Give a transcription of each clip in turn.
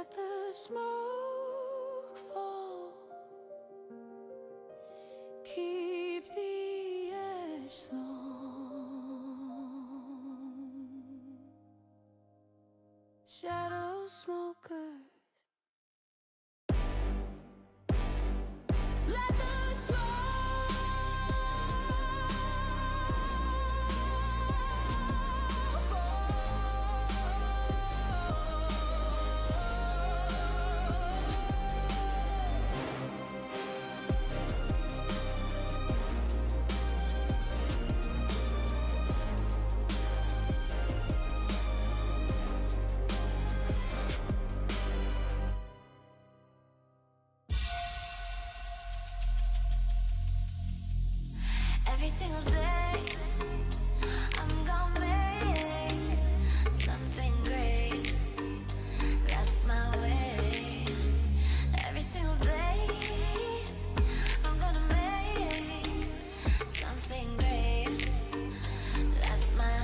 Let the smoke fall. Keep the ash long. Shadow smokers. Let the smoke fall. Every single day, I'm gonna make something great. That's my way. Every single day, I'm gonna make something great. That's my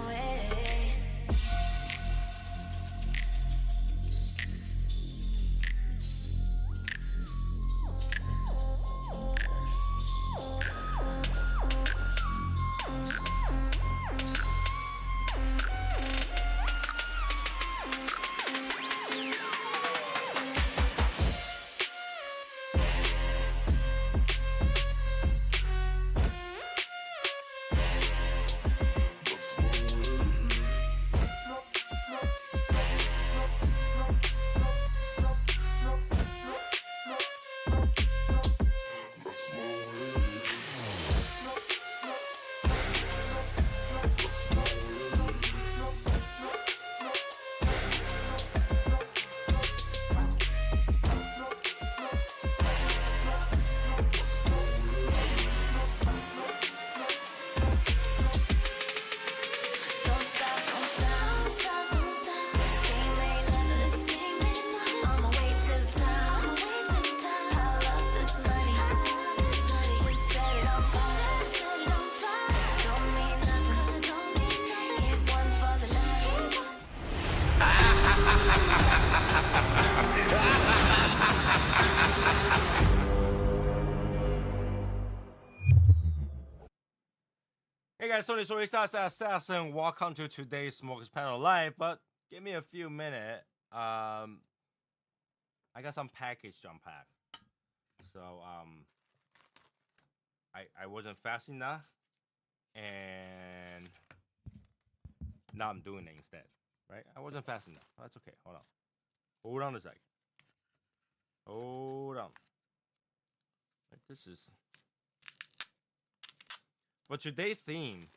way. Don't stop, don't stop, This game ain't never escaping. On my way to the top. I love this money. Just set it on fire. Don't mean nothing. Here's one for the night. Hey guys, sorry, Assassin. Welcome to today's Smokers Panel Live. But give me a few minutes. I got some package to unpack. So I wasn't fast enough, and now I'm doing it instead. Right? I wasn't fast enough. That's okay. Hold on a sec. Hold on. This is. But today's theme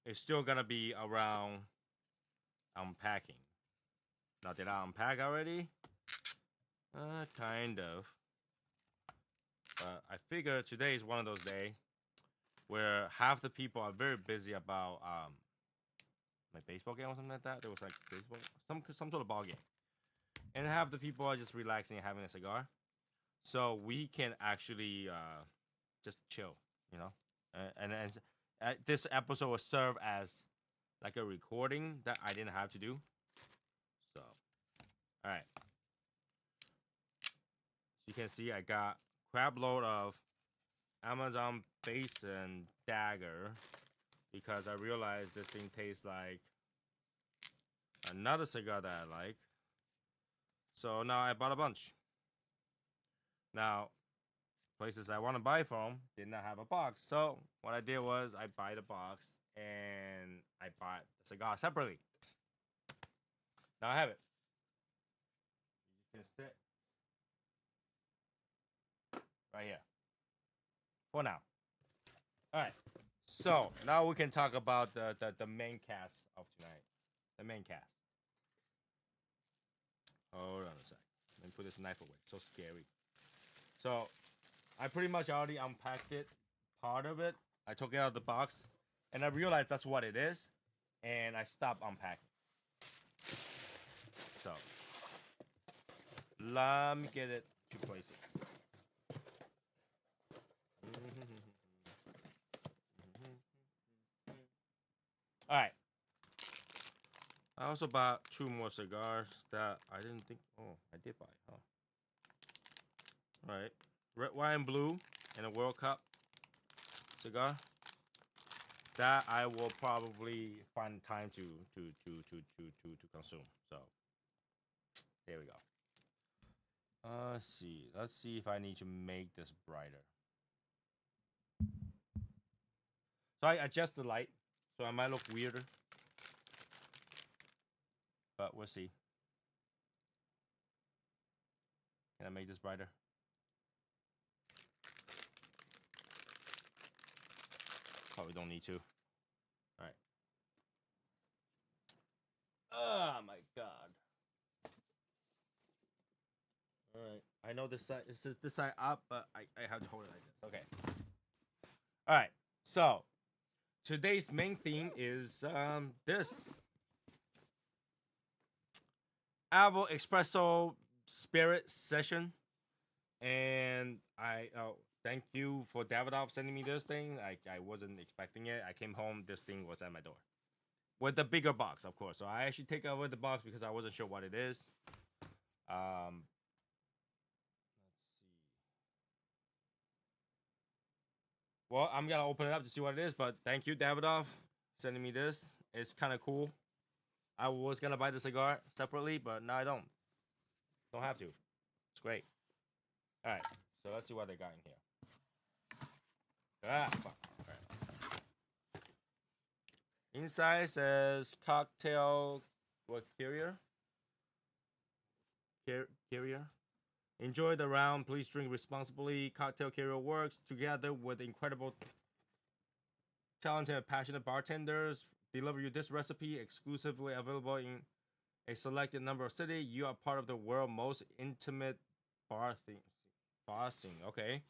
is still gonna be around unpacking. Now, did I unpack already? Kind of. But I figure today is one of those days where half the people are very busy about like baseball game or something like that. There was like baseball, some sort of ball game, and half the people are just relaxing and having a cigar. So we can actually just chill, you know. And this episode will serve as like a recording that I didn't have to do. So, all right. So you can see I got crap load of Amazon Basin Dagger because I realized this thing tastes like another cigar that I like. So now I bought a bunch. Now, places I want to buy from did not have a box. So what I did was I buy the box and I bought the cigar separately. Now I have it. You can sit right here for now. All right. So now we can talk about the main cast of tonight. The main cast. Hold on a sec. Let me put this knife away. So scary. So I pretty much already unpacked it, part of it. I took it out of the box, and I realized that's what it is, and I stopped unpacking. So let me get it to places. All right. I also bought 2 more cigars that I didn't think. Oh, I did buy. Huh. All right, red, white, and blue, and a World Cup cigar. That I will probably find time to consume. So there we go. Let's see. Let's see if I need to make this brighter. So I adjust the light, so I might look weirder, but we'll see. Can I make this brighter? Probably don't need to. All right. Oh my god. All right. I know this side. This is this side up, but I have to hold it like this. Okay. All right. So today's main theme is this Avo Espresso Spirit Session, and I thank you for Davidoff sending me this thing. I wasn't expecting it. I came home, this thing was at my door with the bigger box, of course. So I actually take over the box because I wasn't sure what it is. Let's see. Well, I'm gonna open it up to see what it is, but thank you, Davidoff, sending me this. It's kind of cool. I was gonna buy the cigar separately, but now I don't. Don't have to. It's great. All right, so let's see what they got in here. Ah, fuck. All right. Inside says cocktail carrier. Carrier. Enjoy the round. Please drink responsibly. Cocktail carrier works together with incredible, talented, and passionate bartenders. Deliver you this recipe exclusively available in a selected number of cities. You are part of the world's most intimate bar scene. Okay.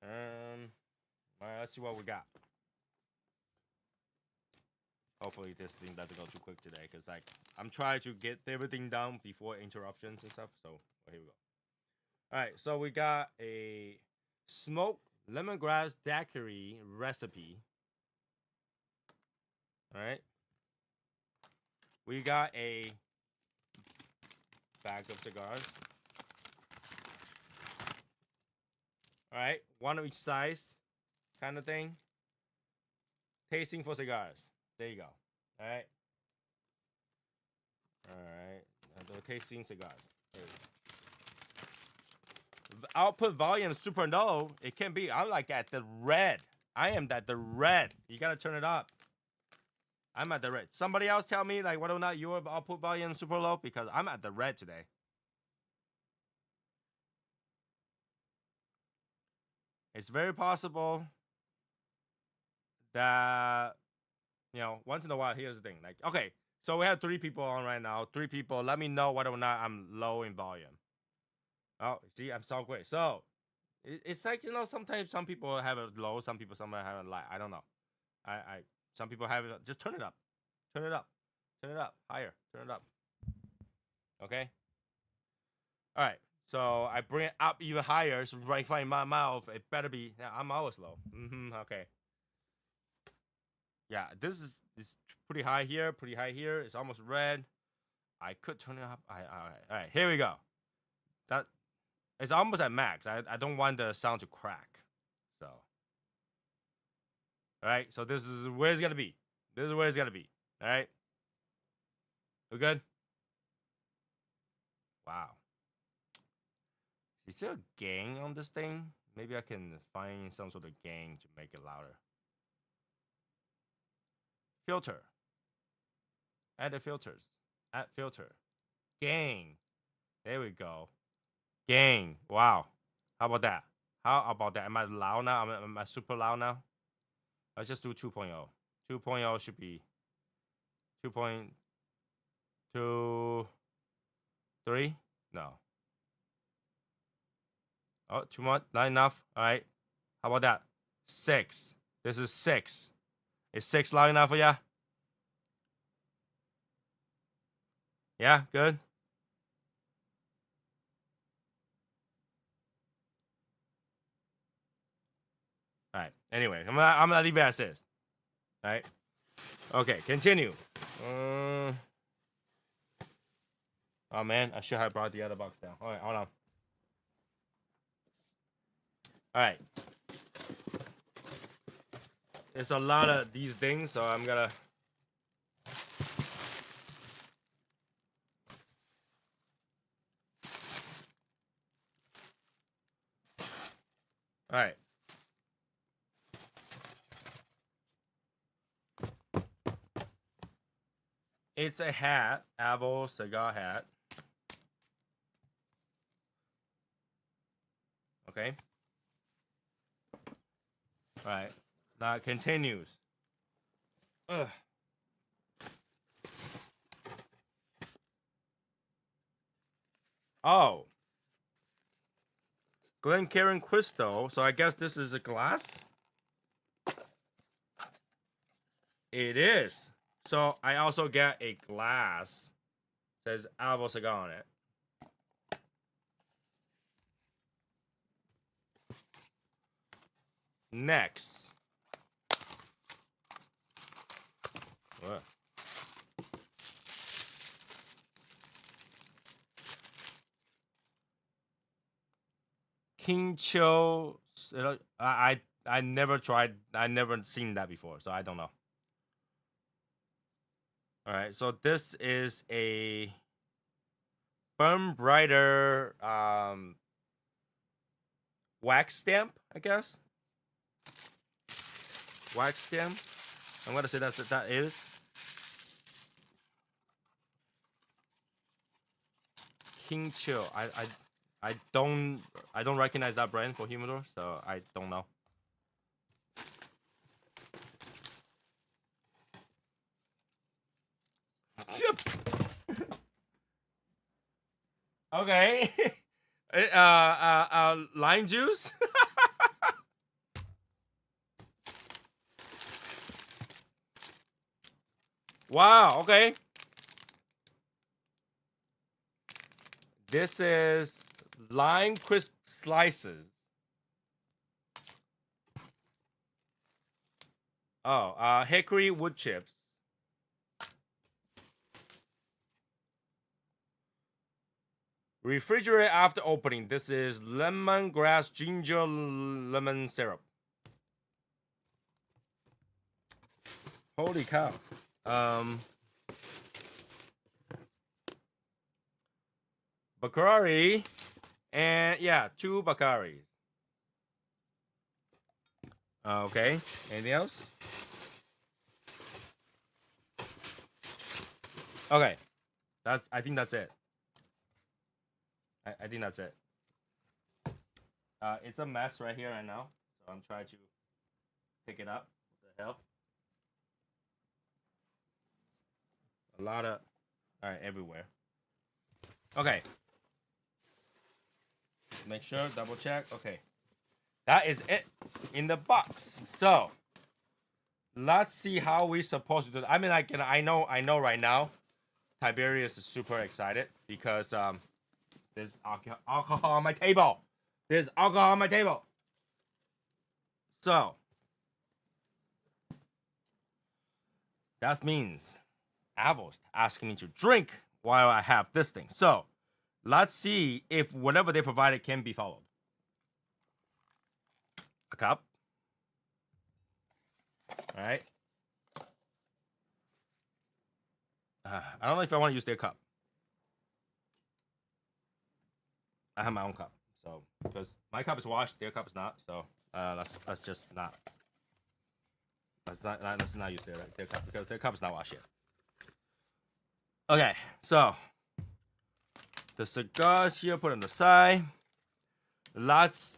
All right. Let's see what we got. Hopefully this thing doesn't go too quick today, because like I'm trying to get everything done before interruptions and stuff. So here we go. All right, so we got a smoked lemongrass daiquiri recipe. All right. We got a bag of cigars. All right, one of each size, kind of thing. Tasting for cigars. There you go. All right. All right. The tasting cigars. There you go. Output volume super low. It can be. I'm like at the red. I am at the red. You gotta turn it up. I'm at the red. Somebody else tell me like whether or not your output volume super low, because I'm at the red today. It's very possible that, you know, once in a while. Here's the thing. Like, okay, so we have 3 people on right now. 3 people. Let me know whether or not I'm low in volume. Oh, see, I'm so great. So it's like, you know, sometimes some people have it low, some people have it light. I don't know. Some people have it. Just turn it up, turn it up, turn it up higher, turn it up. Okay. All right. So I bring it up even higher. So right in my mouth, it better be. Yeah, I'm always low. Okay. Yeah, this is pretty high here. Pretty high here. It's almost red. I could turn it up. All right. Here we go. That. It's almost at max. I don't want the sound to crack. So. Alright, so this is where it's gonna be. This is where it's gonna be. Alright? We good? Wow. Is there a gain on this thing? Maybe I can find some sort of gain to make it louder. Filter. Add the filters. Add filter. Gain. There we go. Gain. Wow. How about that? How about that? Am I loud now? Am I super loud now? Let's just do 2.0. 2.0 should be 2.23. No. Oh, too much? Not enough? All right. How about that? 6. This is 6. Is 6 loud enough for ya? Yeah, good. All right. Anyway, I'm gonna leave it as is. All right. Okay, continue. Oh man, I should have brought the other box down. All right, hold on. All right. There's a lot of these things, so I'm gonna. All right. It's a hat, Avo cigar hat. Okay. All right. Now it continues. Ugh. Oh. Glencairn Crystal. So I guess this is a glass? It is. So I also get a glass. It says Avo cigar on it. Next. What? King Cho. I never tried. I never seen that before, so I don't know. All right, so this is a Burn Brighter wax stamp, I guess. Wax stamp. I'm gonna say that is. King Chill. I don't recognize that brand for humidor, so I don't know. Okay. Lime juice. Wow. Okay. This is lime crisp slices. Oh, hickory wood chips. Refrigerate after opening. This is lemongrass ginger lemon syrup. Holy cow. Bacardi. And yeah, 2 Bacaris. Okay. Anything else? Okay. I think that's it. I think that's it. It's a mess right here right now, so I'm trying to pick it up. What the hell? A lot of, all right, everywhere. Okay. Make sure, double check. Okay, that is it in the box. So let's see how we supposed to do. I mean, I know right now, Tiberius is super excited because there's alcohol on my table. There's alcohol on my table. So that means Avo's asking me to drink while I have this thing. So let's see if whatever they provided can be followed. A cup. All right. I don't know if I want to use their cup. I have my own cup, so because my cup is washed, their cup is not. So let's just not. Let's not use their cup because their cup is not washed yet. Okay, so the cigars here put on the side. Let's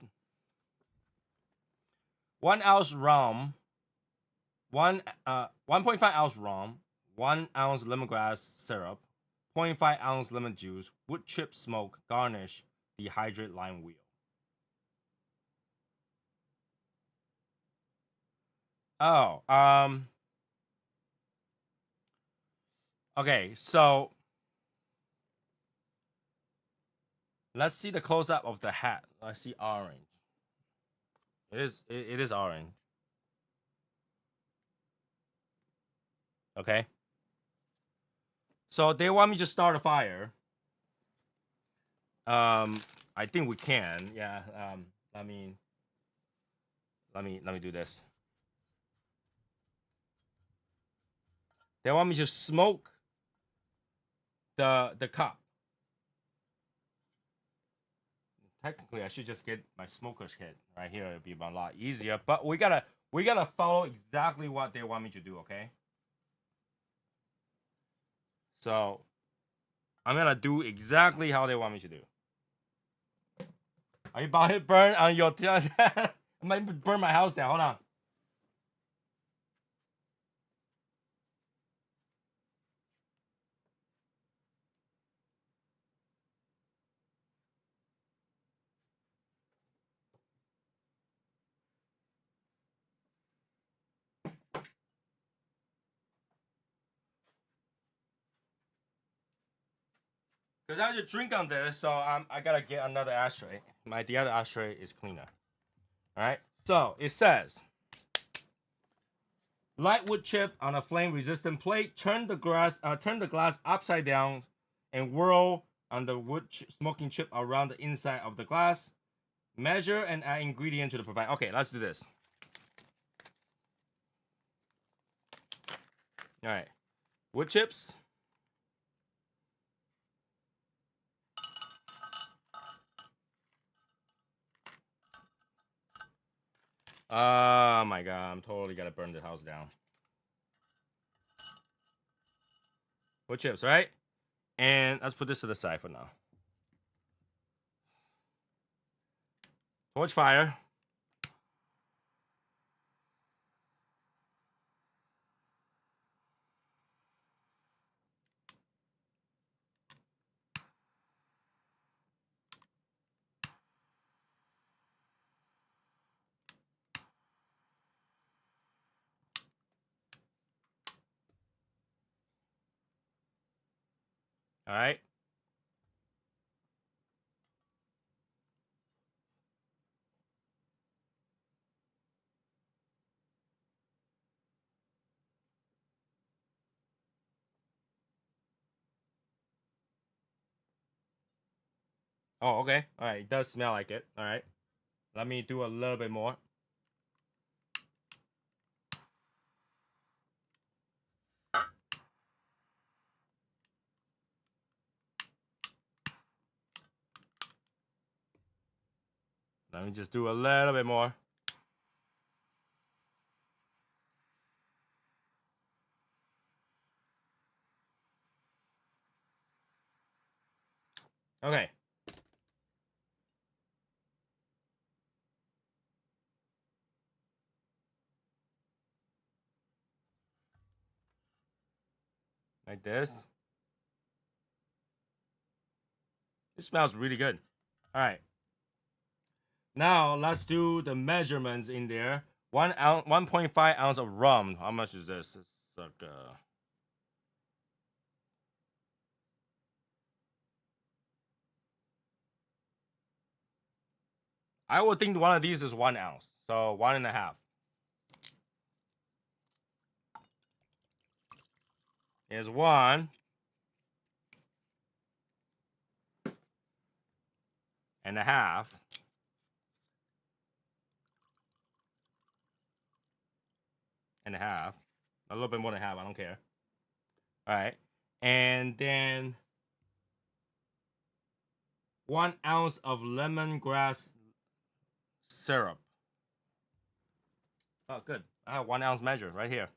1 ounce rum, 1.5 ounce rum, 1 ounce lemongrass syrup, 0.5 ounce lemon juice, wood chip smoke, garnish, dehydrate lime wheel. Oh, okay, so let's see the close up of the hat. Let's see orange. It is orange. Okay. So they want me to start a fire. I think we can. Yeah. Let me do this. They want me to smoke the cup. Technically, I should just get my smoker's kit right here. It'd be a lot easier. But we gotta follow exactly what they want me to do. Okay. So I'm gonna do exactly how they want me to do. Are you about to burn on your? I might burn my house down. Hold on. Because I just drink on this, so I gotta get another ashtray. The other ashtray is cleaner. All right. So it says, light wood chip on a flame-resistant plate. Turn the glass upside down, and whirl on the wood smoking chip around the inside of the glass. Measure and add ingredient to the provided. Okay, let's do this. All right, wood chips. Oh my god, I'm totally gonna burn the house down. Wood chips, right? And let's put this to the side for now. Torch fire. All right. Oh, okay. All right. It does smell like it. All right. Let me do a little bit more. Let me just do a little bit more. Okay. Like this. It smells really good. All right. Now let's do the measurements in there. 1.5 ounce of rum. How much is this? It's like I would think one of these is 1 ounce. So 1.5. Here's 1.5. And a half. A little bit more than half. I don't care. All right. And then 1 ounce of lemongrass syrup. Oh, good. I have 1 ounce measure right here.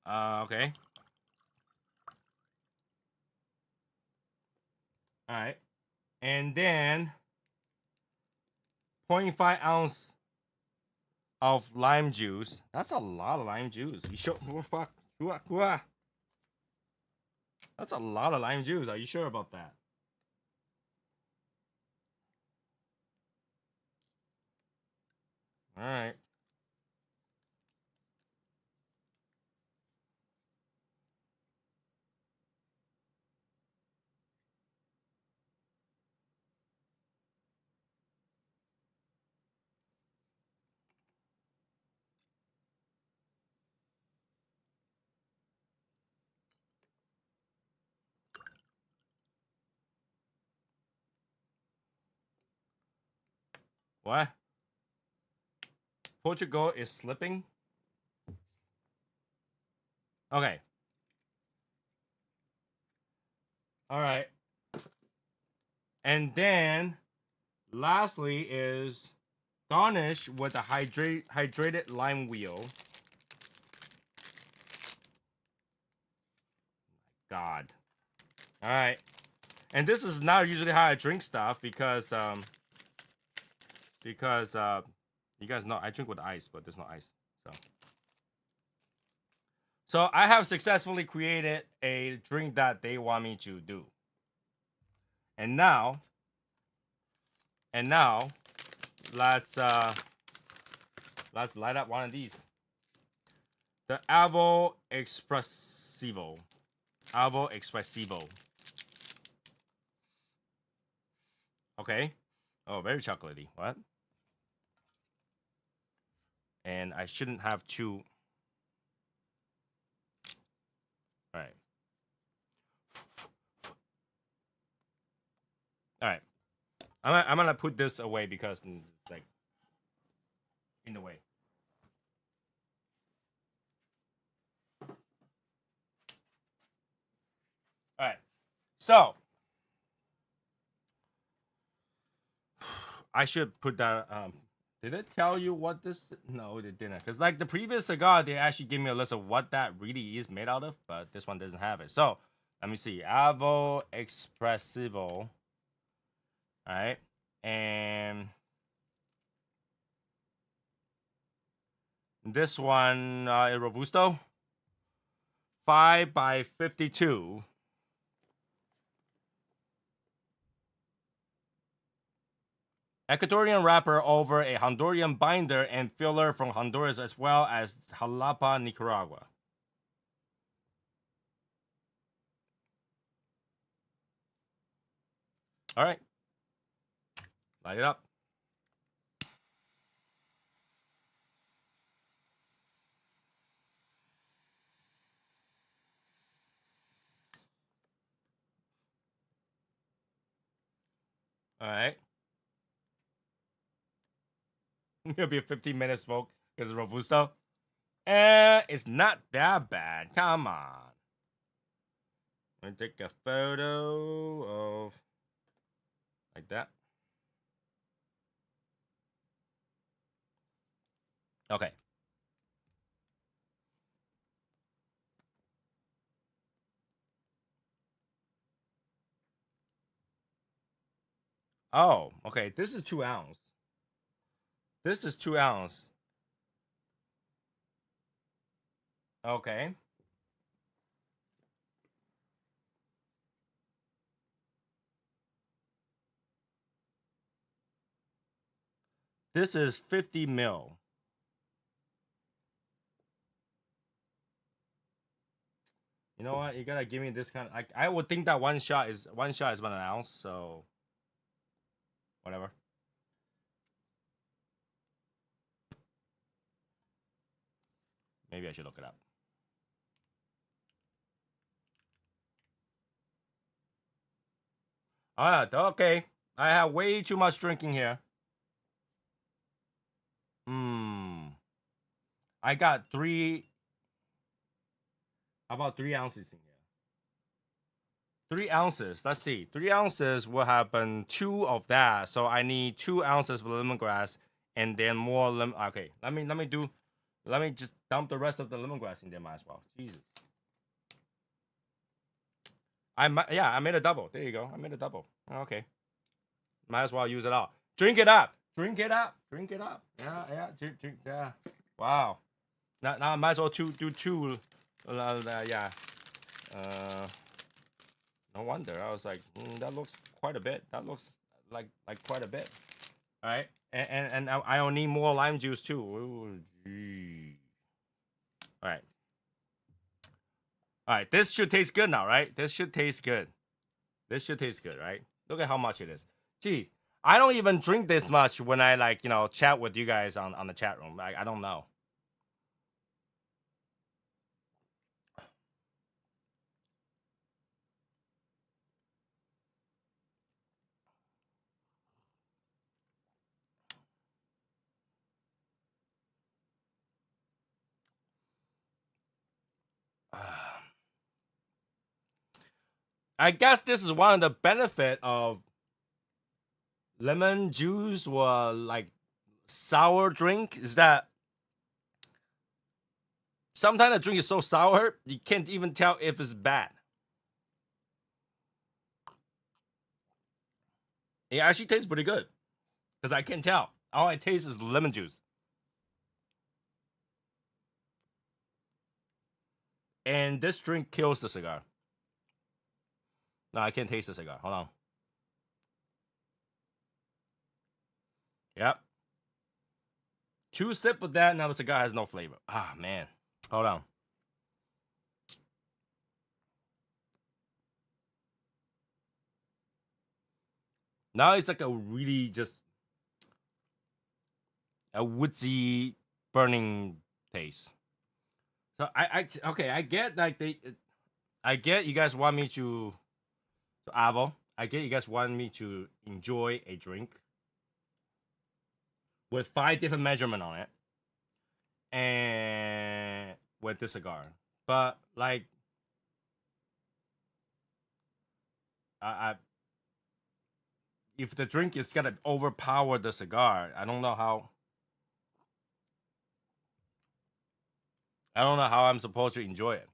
Okay. All right. And then 0.5 ounce of lime juice. That's a lot of lime juice. You sure? That's a lot of lime juice. Are you sure about that? All right. What? Portugal is slipping? Okay. All right. And then, lastly, is garnish with a hydrated lime wheel. God. All right. And this is not usually how I drink stuff because you guys know I drink with ice, but there's no ice. So I have successfully created a drink that they want me to do. And now let's light up one of these. The Avo Expressivo. Avo Expressivo. Okay. Oh, very chocolatey. What? And I shouldn't have two. All right. All right. I'm gonna put this away because it's like in the way. All right. So I should put that. Did it tell you what this? No, it didn't. Because like the previous cigar, they actually gave me a list of what that really is made out of, but this one doesn't have it. So let me see. Avo Expressivo. All right, and this one, Robusto, 5x52. Ecuadorian wrapper over a Honduran binder and filler from Honduras as well as Jalapa, Nicaragua. All right. Light it up. All right. It'll be a 15-minute smoke because of Robusto. It's not that bad. Come on. I'm going to take a photo of like that. Okay. Oh, okay. This is 2 ounce. This is 2 ounce. Okay. This is 50 mil. You know what? You gotta give me this kind of. I would think that one shot is about an ounce. So whatever. Maybe I should look it up. Okay. I have way too much drinking here. I got about 3 ounces in here. 3 ounces. Let's see. 3 ounces will happen 2 of that. So I need 2 ounces of lemongrass and then more lemon. Okay, let me just dump the rest of the lemongrass in there. Might as well. Jesus. I made a double. There you go. I made a double. Okay. Might as well use it all. Drink it up. Drink it up. Drink it up. Yeah. Drink. Yeah. Wow. Now I might as well do two. Yeah. No wonder. I was like, that looks quite a bit. That looks like quite a bit. All right. And I don't need more lime juice too. Ooh, gee. All right. All right. This should taste good now, right? This should taste good. Right? Look at how much it is. Gee, I don't even drink this much when I chat with you guys on the chat room. I don't know. I guess this is one of the benefit of lemon juice or like sour drink is that sometimes the drink is so sour you can't even tell if it's bad. It actually tastes pretty good because I can't tell. All I taste is lemon juice. And this drink kills the cigar. No, I can't taste the cigar. Hold on. Yep. 2 sip of that, now the cigar has no flavor. Ah, man. Hold on. Now it's like a really just a woodsy burning taste. So okay, I get like I get you guys want me to Avo. I get you guys want me to enjoy a drink with 5 different measurement on it, and with the cigar. But like, I if the drink is gonna overpower the cigar, I don't know how. I don't know how I'm supposed to enjoy it.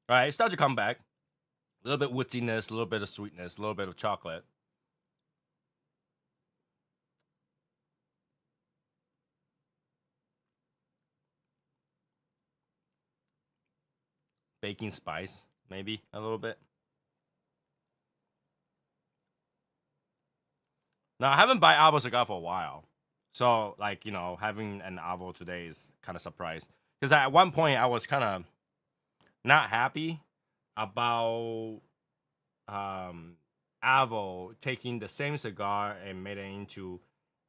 All right, it starts to come back. A little bit woodsyness, a little bit of sweetness, a little bit of chocolate. Baking spice, maybe a little bit. Now I haven't bought Avo cigar for a while, so like having an Avo today is kind of surprised because at one point I was kind of not happy about Avo taking the same cigar and made it into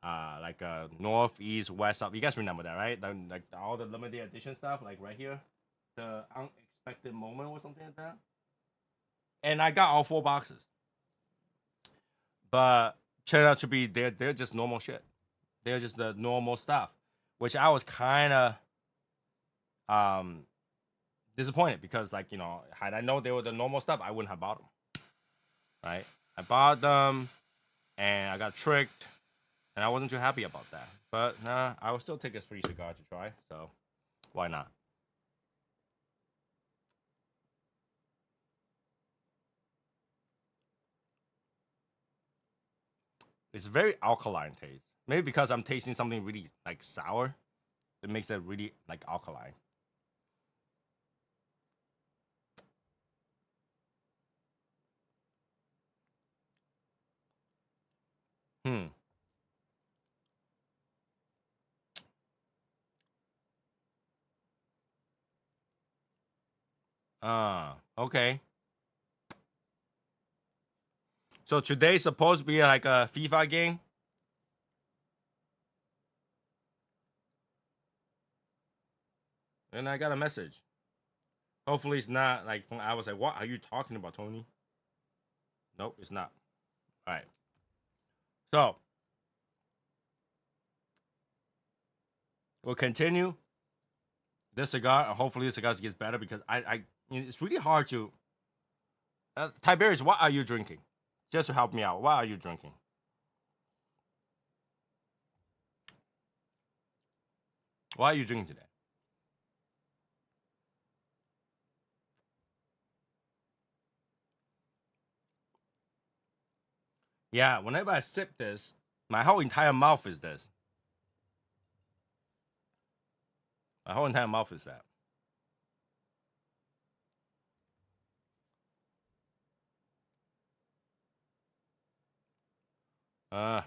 like a northeast west south. You guys remember that, right? Like all the limited edition stuff, like right here, the unexpected moment or something like that. And I got all 4 boxes, but turned out to be they're just normal shit. They're just the normal stuff, which I was kind of um disappointed because like had I known they were the normal stuff, I wouldn't have bought them. Right? I bought them, and I got tricked, and I wasn't too happy about that. But nah, I will still take a free cigar to try. So why not? It's very alkaline taste. Maybe because I'm tasting something really like sour, it makes it really like alkaline. Hmm. Okay. So today's supposed to be like a FIFA game. And I got a message. Hopefully it's not like I was like, what are you talking about, Tony? Nope, it's not. All right. So we'll continue this cigar. Hopefully the cigar gets better because it's really hard to. Tiberius, what are you drinking? Just to help me out, what are you drinking? What are you drinking today? Yeah, whenever I sip this, my whole entire mouth is this. My whole entire mouth is that.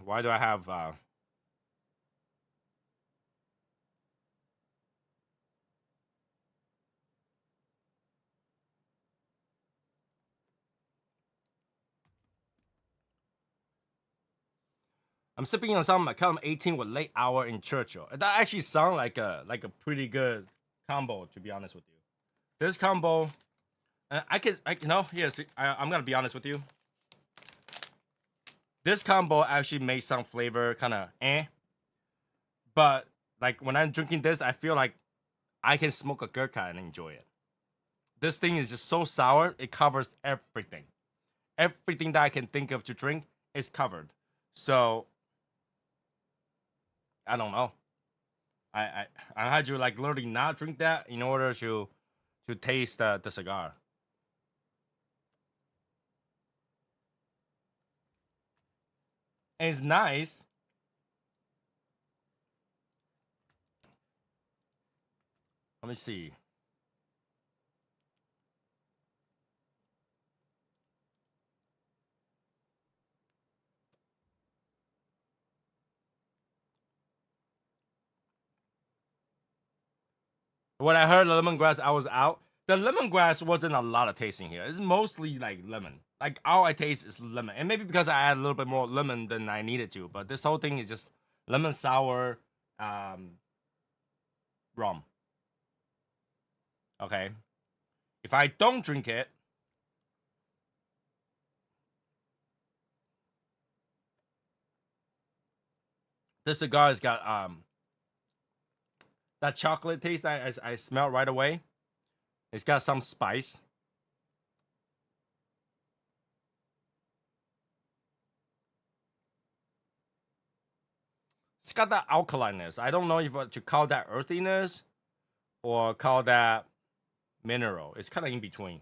Why do I have I'm sipping on some Macallan 18 with late hour in Churchill. That actually sounds like a pretty good combo, to be honest with you. This combo, yes, I'm gonna be honest with you. This combo actually makes some flavor kind of but like when I'm drinking this, I feel like I can smoke a gurkha and enjoy it. This thing is just so sour, it covers everything. Everything that I can think of to drink is covered. So I don't know. I had to like literally not drink that in order to taste the cigar. And it's nice. Let me see. When I heard lemongrass, I was out. The lemongrass wasn't a lot of tasting here. It's mostly like lemon. Like all I taste is lemon, and maybe because I add a little bit more lemon than I needed to. But this whole thing is just lemon sour, rum. Okay, if I don't drink it, this cigar has got that chocolate taste I smell right away. It's got some spice. It's got that alkalineness. I don't know if to call that earthiness or call that mineral. It's kind of in between.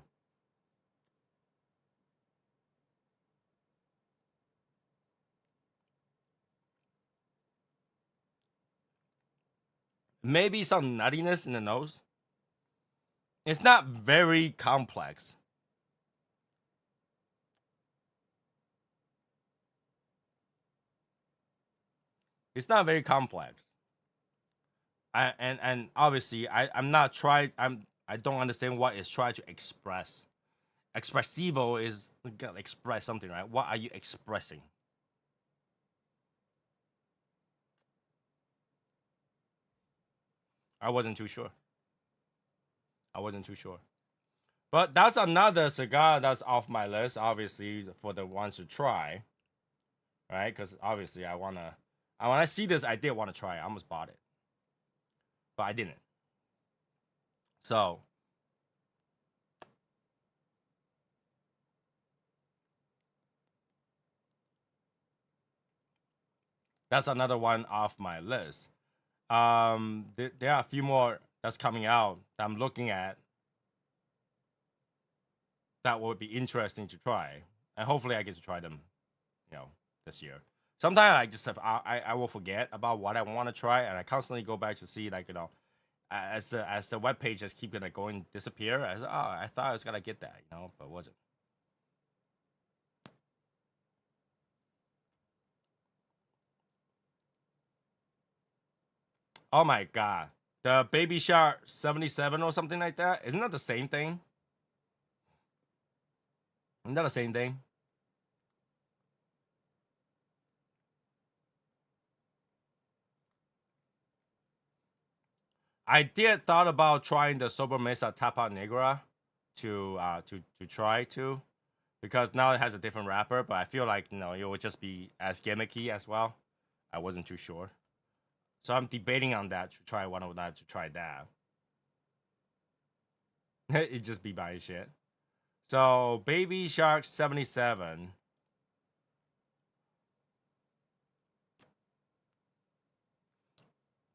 Maybe some nuttiness in the nose. It's not very complex. It's not very complex. And obviously I'm not trying. I don't understand what it's trying to express. Expressivo is express something, right? What are you expressing? I wasn't too sure. I wasn't too sure. But that's another cigar that's off my list, obviously, for the ones to try. Right? Because obviously when I see this, I did want to try it. I almost bought it. But I didn't. So that's another one off my list. There are a few more that's coming out that I'm looking at that would be interesting to try, and hopefully I get to try them, this year. Sometimes I just have I will forget about what I want to try, and I constantly go back to see as the web page just keep gonna going disappear. I thought I was gonna get that, but wasn't. Oh my god, the Baby Shark 77 or something like that. Isn't that the same thing? Isn't that the same thing? I did thought about trying the Sobremesa Tapa Negra to try too, because now it has a different wrapper. But I feel like it would just be as gimmicky as well. I wasn't too sure, so I'm debating on that to try one of that to try that. It just be buying shit. So Baby Shark 77.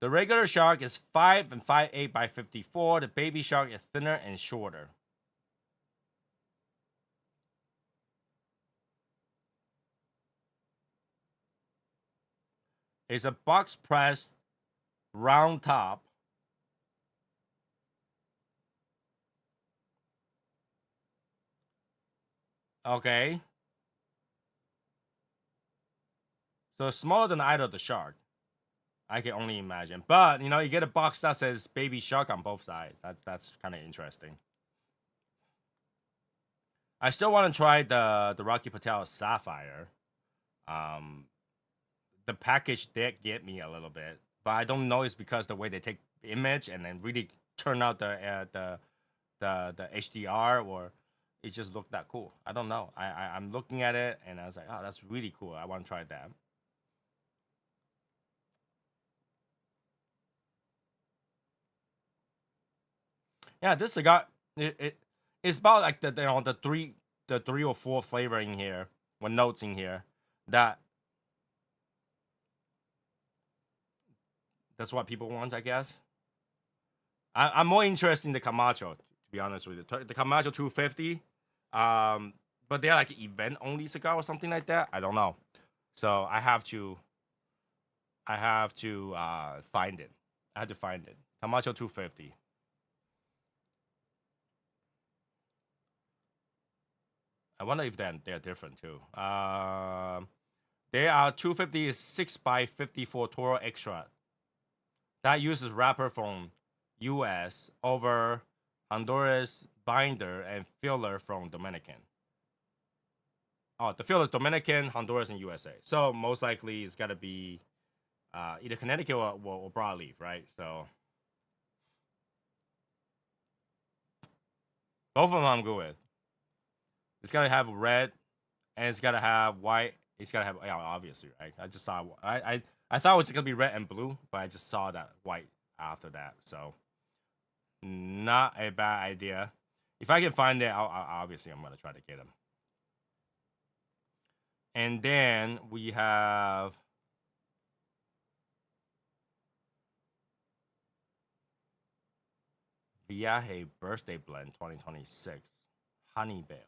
The regular shark is 5 and 5/8 by 54. The baby shark is thinner and shorter. It's a box pressed round top. Okay. So smaller than either of the shark. I can only imagine. But you get a box that says baby shark on both sides. That's kind of interesting. I still want to try the Rocky Patel Sapphire. The package did get me a little bit, but I don't know it's because the way they take the image and then really turn out the HDR, or it just looked that cool. I don't know. I'm looking at it and I was like, oh, that's really cool. I want to try that. Yeah, this cigar it's about like the three or four flavor in here, or notes in here that that's what people want, I guess. I'm more interested in the Camacho, to be honest with you. The Camacho 250, but they're like event only cigar or something like that. I don't know. So I have to find it. I had to find it. Camacho 250. I wonder if they're different too. They are 250 is 6 by 54 Toro Extra. That uses wrapper from US over Honduras binder and filler from Dominican. Oh, the filler Dominican, Honduras, and USA. So most likely it's got to be either Connecticut or broadleaf, right? So both of them I'm good with. It's got to have red and it's got to have white. It's got to have, yeah, obviously, right? I just saw, I thought it was going to be red and blue, but I just saw that white after that. So not a bad idea. If I can find it, obviously I'm going to try to get them. And then we have Viaje Birthday Blend 2026 Honey Bale.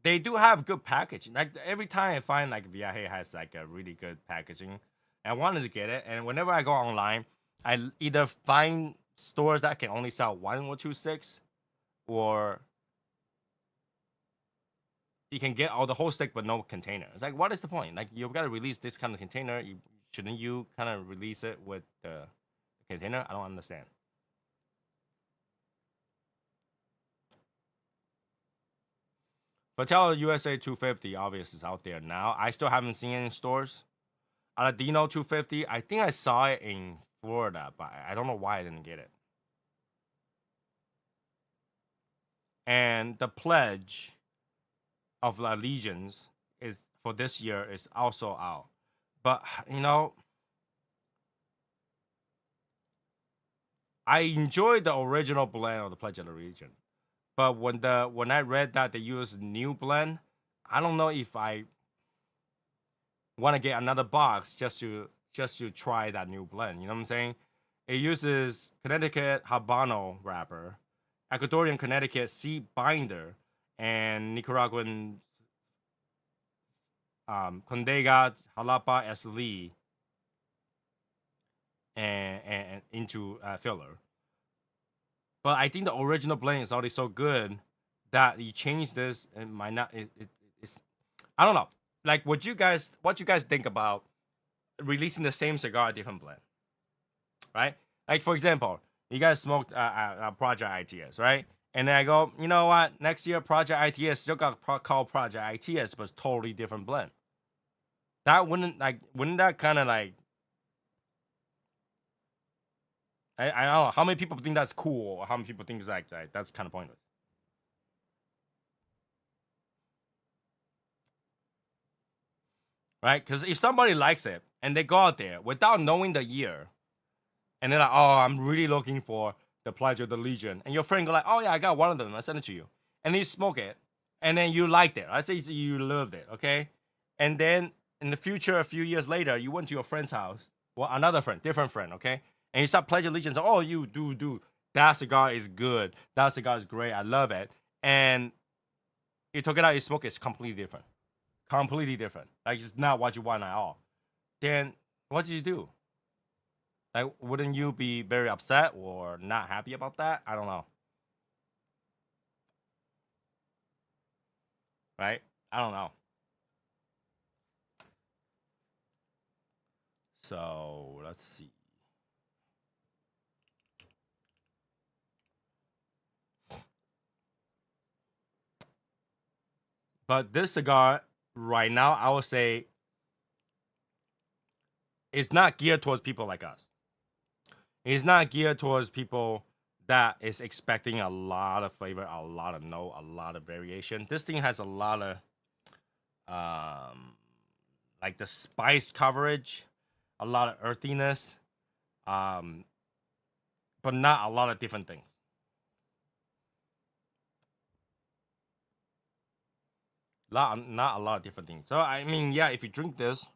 They do have good packaging. Like every time I find like Viaje has like a really good packaging, I wanted to get it. And whenever I go online, I either find stores that can only sell 1 or 2 sticks, or you can get all the whole stick but no container. It's like, what is the point? Like, you've got to release this kind of container. Shouldn't you kind of release it with the container? I don't understand. Fatella USA 250 obviously is out there now. I still haven't seen it in stores. Aladino 250, I think I saw it in Florida, but I don't know why I didn't get it. And the pledge of Allegiance is for this year is also out. But you know, I enjoyed the original blend of the Pledge of Allegiance. But when I read that they use new blend, I don't know if I want to get another box just to try that new blend. You know what I'm saying? It uses Connecticut Habano wrapper, Ecuadorian Connecticut seed binder, and Nicaraguan Condega Jalapa Esli and into filler. But I think the original blend is already so good that you change this, it might not. It's I don't know. Like, what you guys think about releasing the same cigar, different blend, right? Like, for example, you guys smoked Project ITS, right? And then I go, you know what? Next year, Project ITS still got called Project ITS, but it's totally different blend. That wouldn't that kind of like, I don't know how many people think that's cool, or how many people think it's like that's kind of pointless. Right? Because if somebody likes it and they go out there without knowing the year, and they're like, "Oh, I'm really looking for the Pledge of the Legion," and your friend go like, "Oh yeah, I got one of them. I sent it to you," and you smoke it, and then you liked it. Let's say you loved it, okay? And then in the future, a few years later, you went to your friend's house, well, another friend, different friend, okay? And you start Pledge of Allegiance. Oh, you do. That cigar is good. That cigar is great. I love it. And you took it out, you smoke it, it's completely different. Completely different. Like, it's not what you want at all. Then what did you do? Like, wouldn't you be very upset or not happy about that? I don't know. Right? I don't know. So let's see. But this cigar right now, I would say, it's not geared towards people like us. It's not geared towards people that is expecting a lot of flavor, a lot of note, a lot of variation. This thing has a lot of like the spice coverage, a lot of earthiness, um, but not a lot of different things. Not a lot of different things. So I mean, yeah, if you drink this,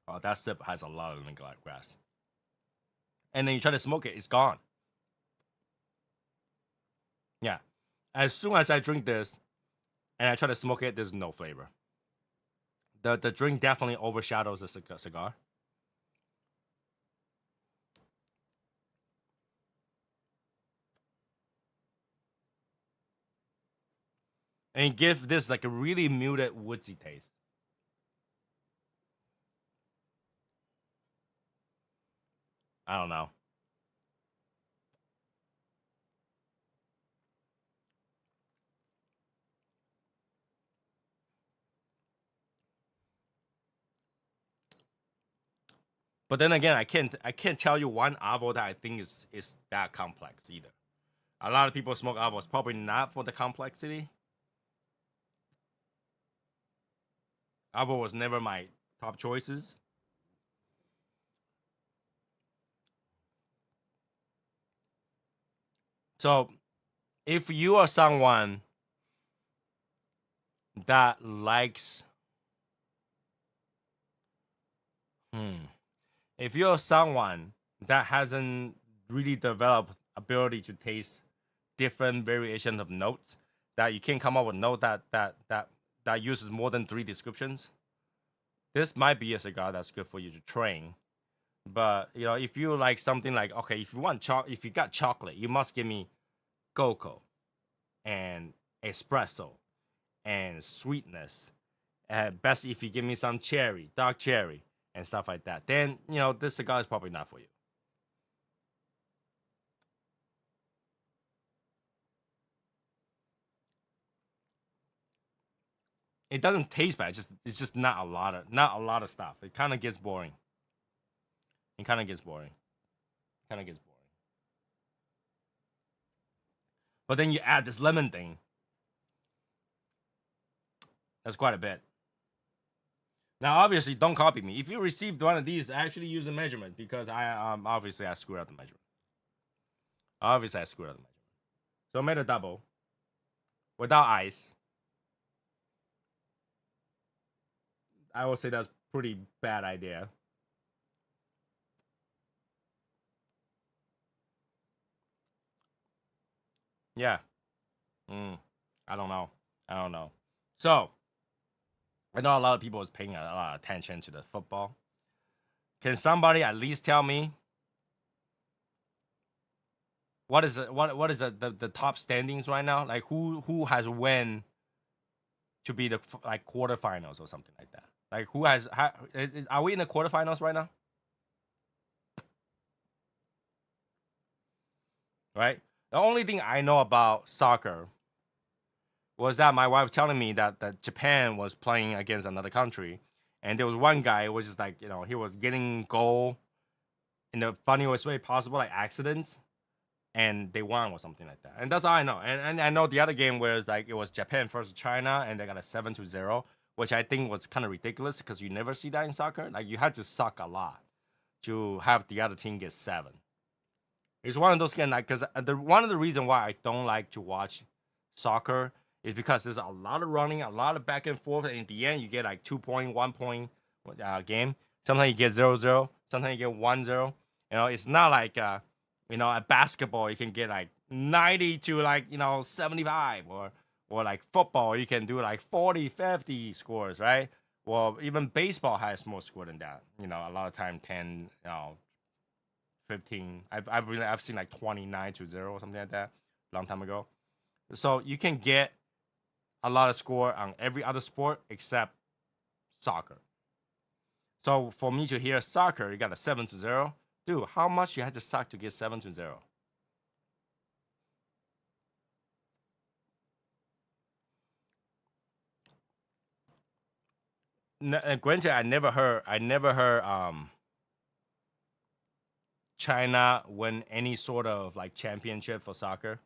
oh, that sip has a lot of lemongrass, and then you try to smoke it, it's gone. Yeah, as soon as I drink this and I try to smoke it, there's no flavor. The drink definitely overshadows the cigar. And give this like a really muted woodsy taste. I don't know. But then again, I can't tell you one avo that I think is that complex either. A lot of people smoke avos, probably not for the complexity. Avo was never my top choices. So if you are someone that likes if you're someone that hasn't really developed ability to taste different variations of notes, that you can come up with note that uses more than 3 descriptions, this might be a cigar that's good for you to train. But you know, if you like something like, okay, if you want if you got chocolate, you must give me cocoa and espresso and sweetness. Best if you give me some cherry, dark cherry, and stuff like that. Then you know this cigar is probably not for you. It doesn't taste bad. It's just not a lot of stuff. It kind of gets boring. It kind of gets boring. Kind of gets boring. But then you add this lemon thing. That's quite a bit. Now, obviously, don't copy me. If you received one of these, actually use a measurement because I obviously I screwed up the measurement. Obviously, I screwed up the measurement. So I made a double without ice. I would say that's pretty bad idea. Yeah. I don't know. I don't know. So I know a lot of people is paying a lot of attention to the football. Can somebody at least tell me what is the top standings right now? Like who has won to be the like quarterfinals or something like that? Like who has are we in the quarterfinals right now? Right? The only thing I know about soccer was that my wife telling me that Japan was playing against another country, and there was one guy who was just like, you know, he was getting goal in the funniest way possible, like accidents, and they won or something like that. And that's all I know. And I know the other game was like it was Japan versus China, and they got a 7-0, which I think was kind of ridiculous because you never see that in soccer. Like you had to suck a lot to have the other team get 7. It's one of those games like because one of the reasons why I don't like to watch soccer is because there's a lot of running, a lot of back and forth, and in the end you get like 2 point, 1 point game. Sometimes you get 0-0, sometimes you get 1-0. You know, it's not like you know, at basketball you can get like 90 to like, you know, 75, or like football you can do like 40, 50 scores, right? Well, even baseball has more score than that. You know, a lot of time 10, you know, 15. I've seen like 29-0 or something like that long time ago. So you can get a lot of score on every other sport except soccer. So for me to hear soccer, you got a 7-0. Dude, how much you had to suck to get 7-0? Granted, I never heard China win any sort of like championship for soccer.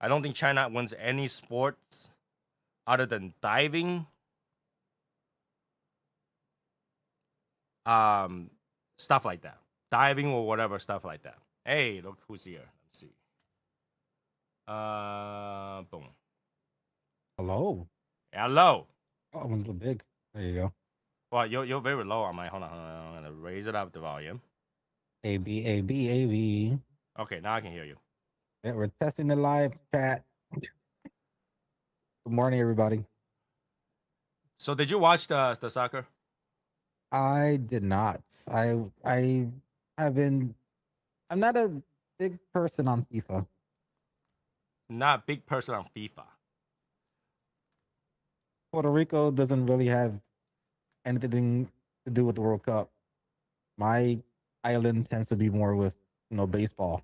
I don't think China wins any sports other than diving, stuff like that, diving or whatever stuff like that. Hey, look who's here. Let's see. Boom. Hello. Hello. Oh, I'm a little big. There you go. Well, you're very low on my. Hold on. I'm gonna raise it up the volume. A B A B A B. Okay, now I can hear you. Yeah, we're testing the live chat. Good morning, everybody. So, did you watch the soccer? I did not. I haven't. I'm not a big person on FIFA. Not a big person on FIFA. Puerto Rico doesn't really have anything to do with the World Cup. My island tends to be more with baseball.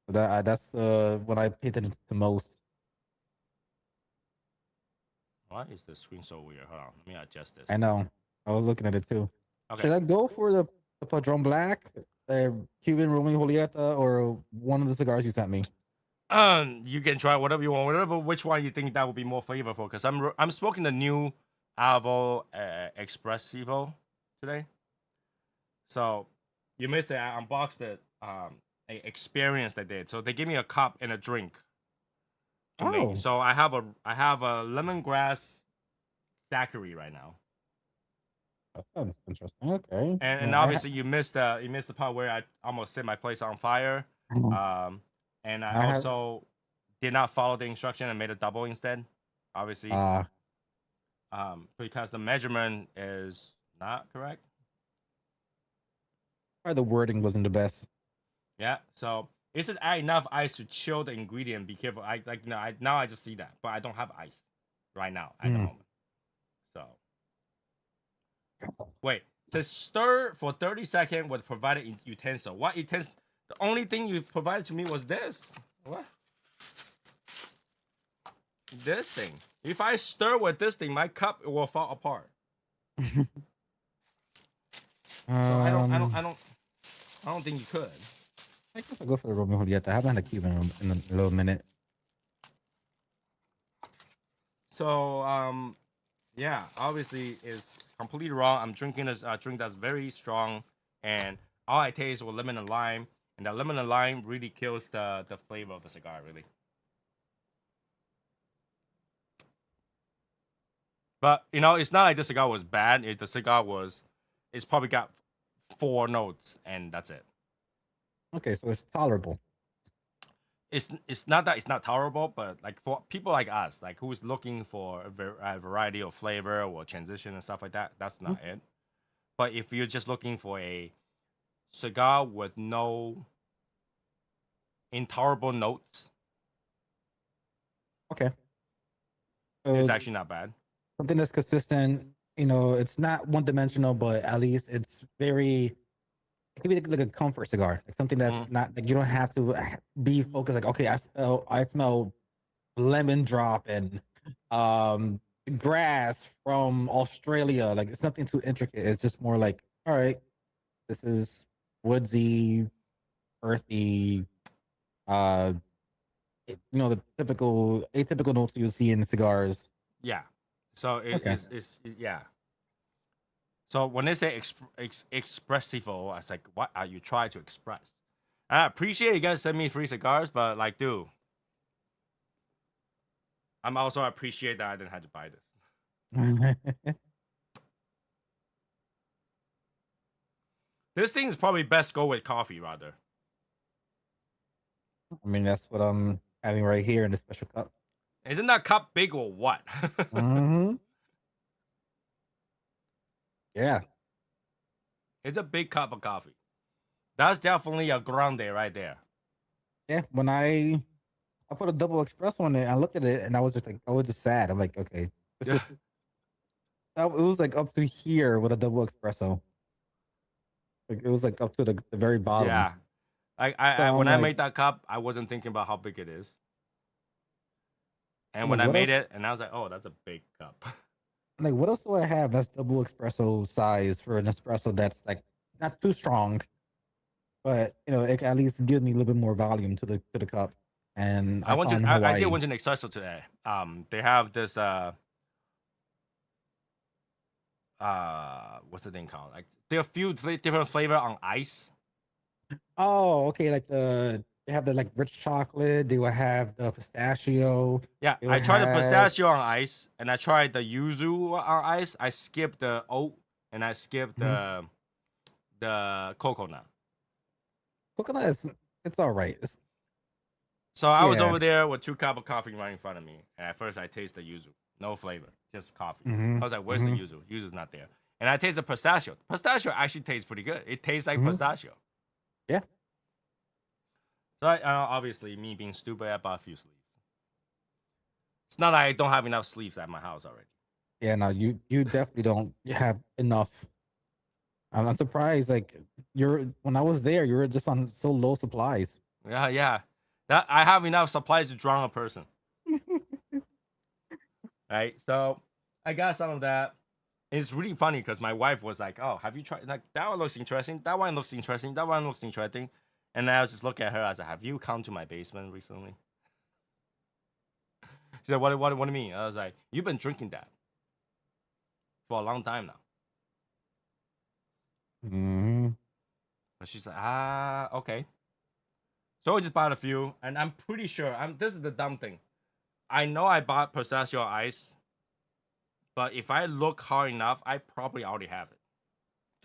So that's the what I pay attention to most. Why is the screen so weird? Hold on, let me adjust this. I know. I was looking at it too. Okay. Should I go for the Padron Black, Cuban Romeo Julieta, or one of the cigars you sent me? You can try whatever you want, which one you think that would be more flavorful. Because I'm smoking the new Avo Expressivo today. So you missed it. I unboxed it. A experience they did. So they gave me a cup and a drink. To make. Oh. So I have a lemongrass daiquiri right now. That sounds interesting. Okay. And obviously you missed the part where I almost set my place on fire. And I also did not follow the instruction and made a double instead. Obviously. Because the measurement is not correct. Probably the wording wasn't the best. Yeah. So is it add enough ice to chill the ingredient? Be careful. Now I just see that, but I don't have ice right now at the moment. So wait. It says stir for 30 seconds with provided utensil. What utensil? The only thing you provided to me was this. What? This thing. If I stir with this thing, my cup will fall apart. So I don't think you could. I guess I'll go for the Romeo Julieta. I haven't had a Cuban in a little minute. So yeah, obviously is completely wrong. I'm drinking a drink that's very strong, and all I taste was lemon and lime, and that lemon and lime really kills the flavor of the cigar, really. But it's not like the cigar was bad. It's probably got 4 notes, and that's it. Okay, so it's tolerable. It's not that it's not tolerable, but like for people like us, like who's looking for a variety of flavor or transition and stuff like that, that's not it. But if you're just looking for a cigar with no intolerable notes, okay, so it's actually not bad. Something that's consistent. It's not one dimensional, but at least it's very. It could be like a comfort cigar, like something that's not like you don't have to be focused. Like, okay, I smell lemon drop and grass from Australia. Like it's nothing too intricate. It's just more like, all right, this is woodsy, earthy. The atypical notes you see in cigars. Yeah. So it's yeah. So when they say expressivo, I was like, what are you trying to express? I appreciate you guys send me free cigars, but like, dude, I'm also appreciate that I didn't have to buy this. This thing is probably best go with coffee rather. I mean, that's what I'm having right here in the special cup. Isn't that cup big or what? Yeah. It's a big cup of coffee. That's definitely a grande right there. Yeah. When I put a double espresso on it, I looked at it and I was just sad. I'm like, okay, it was like up to here with a double espresso. Like it was like up to the very bottom. Yeah. When I made that cup, I wasn't thinking about how big it is. And when I made it, and I was like, oh, that's a big cup. Like, what else do I have that's double espresso size for an espresso that's like not too strong, but it can at least gives me a little bit more volume to the cup. And I did went to an espresso today. They have this what's the thing called? Like there are a few different flavor on ice. Oh, okay. Like they have the like rich chocolate. They will have the pistachio. Yeah, They will I tried the have. pistachio on ice, and I tried the yuzu on ice. I skipped the oat, and I skipped Mhm. the coconut. Coconut is it's all right. It's, So I was yeah. over there with 2 cups of coffee right in front of me, and at first I taste the yuzu, no flavor, just coffee. Mm-hmm. I was like, "Where's the Mm-hmm. yuzu? Yuzu's not there." And I taste the pistachio. Pistachio actually tastes pretty good. It tastes like Mm-hmm. pistachio. Yeah. So obviously, me being stupid, I bought a few sleeves. It's not like I don't have enough sleeves at my house already. Yeah. No, you definitely don't have enough. I'm surprised. Like you're when I was there, you were just on so low supplies. Yeah. That I have enough supplies to drown a person. Right? So I got some of that. It's really funny because my wife was like, "Oh, have you tried? Like that one looks interesting. That one looks interesting. That one looks interesting." And I was just looking at her. I was like, "Have you come to my basement recently?" She said, "What do you mean?" I was like, "You've been drinking that for a long time now." Mm-hmm. But she's like, okay. So I just bought a few, and I'm pretty sure. This is the dumb thing. I know I bought pistachio ice, but if I look hard enough, I probably already have it.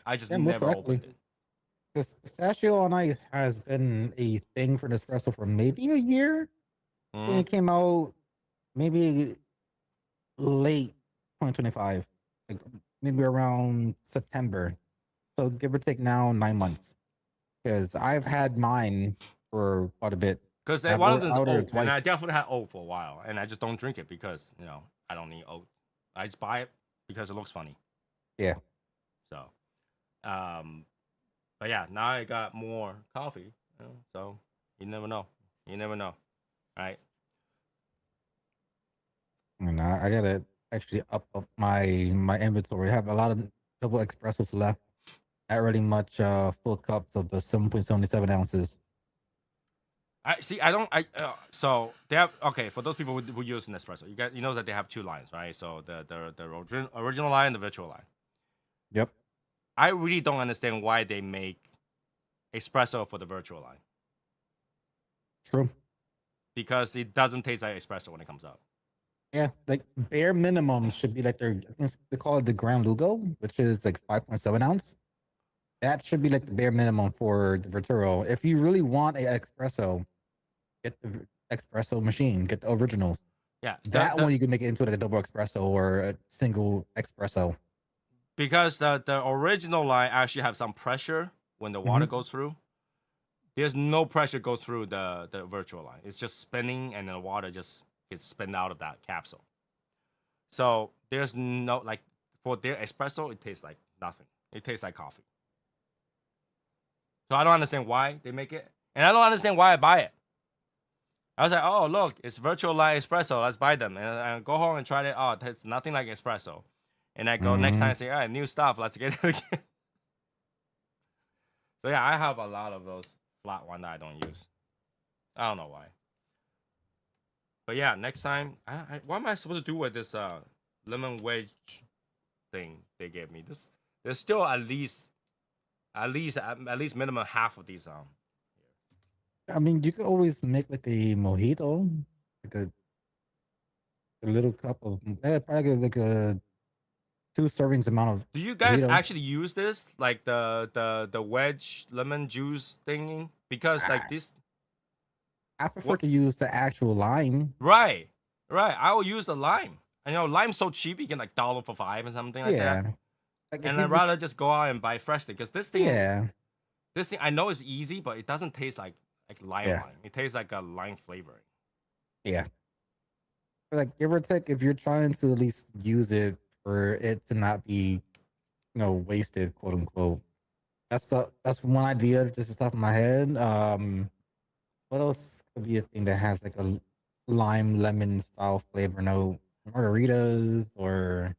I just Yeah, most never likely. opened it. Because pistachio on ice has been a thing for Nespresso for maybe a year. I Hmm. think it came out maybe late 2025, like maybe around September. So give or take now 9 months. Because I've had mine for quite a bit. Because I've one of them is ordered it oat, and I twice. definitely had oat for a while, and I just don't drink it because I don't need oat. I just buy it because it looks funny. Yeah. So, um, but yeah, now I got more coffee. So you never know. You never know, right? And I gotta actually up my inventory. I have a lot of double espressos left. Not really much full cups of the 7.77 ounces. I see. I don't. So they have okay for those people who use Nespresso. You know that they have two lines, right? So the original line and the virtual line. Yep. I really don't understand why they make espresso for the virtual line True. because it doesn't taste like espresso when it comes out. Yeah, like bare minimum should be like I think they call it the Grand Lugo, which is like 5.7 ounce. That should be like the bare minimum for the Verturo. If you really want a espresso, get the espresso machine, get the originals. Yeah, That one you can make it into like a double espresso or a single espresso. because the original line actually have some pressure when the water Hmm. goes through. There's no pressure go through the virtual line. It's just spinning, and then the water just gets spun out of that capsule. So there's no like for their espresso, it tastes like nothing. It tastes like coffee. So I don't understand why they make it, and I don't understand why I buy it. I was like, oh look, it's virtual line espresso. Let's buy them, and I go home and try it. Oh, it's nothing like espresso. And I go next time Hmm. and say, all right, new stuff. Let's get it again. So yeah, I have a lot of those flat one that I don't use. I don't know why. But yeah, next time, what am I supposed to do with this lemon wedge thing they gave me? There's still at least minimum half of these. I mean, you could always make like a mojito, like a little cup of probably like a 2 servings amount of Do you guys mojito. actually use this like the wedge lemon juice thingy? Because like I, this, I prefer what? to use the actual lime. Right, right. I will use the lime. I know lime's so cheap, you can like dollar for five or something like that. Yeah, like if And you I'd just rather just go out and buy fresh thing because yeah, this thing I know is easy, but it doesn't taste like lime yeah, lime. It tastes like a lime flavoring. yeah. Like give or take, if you're trying to at least use it for it to not be, wasted, quote unquote. That's one idea just off the top of my head. What else could be a thing that has like a lime lemon style flavor? No margaritas or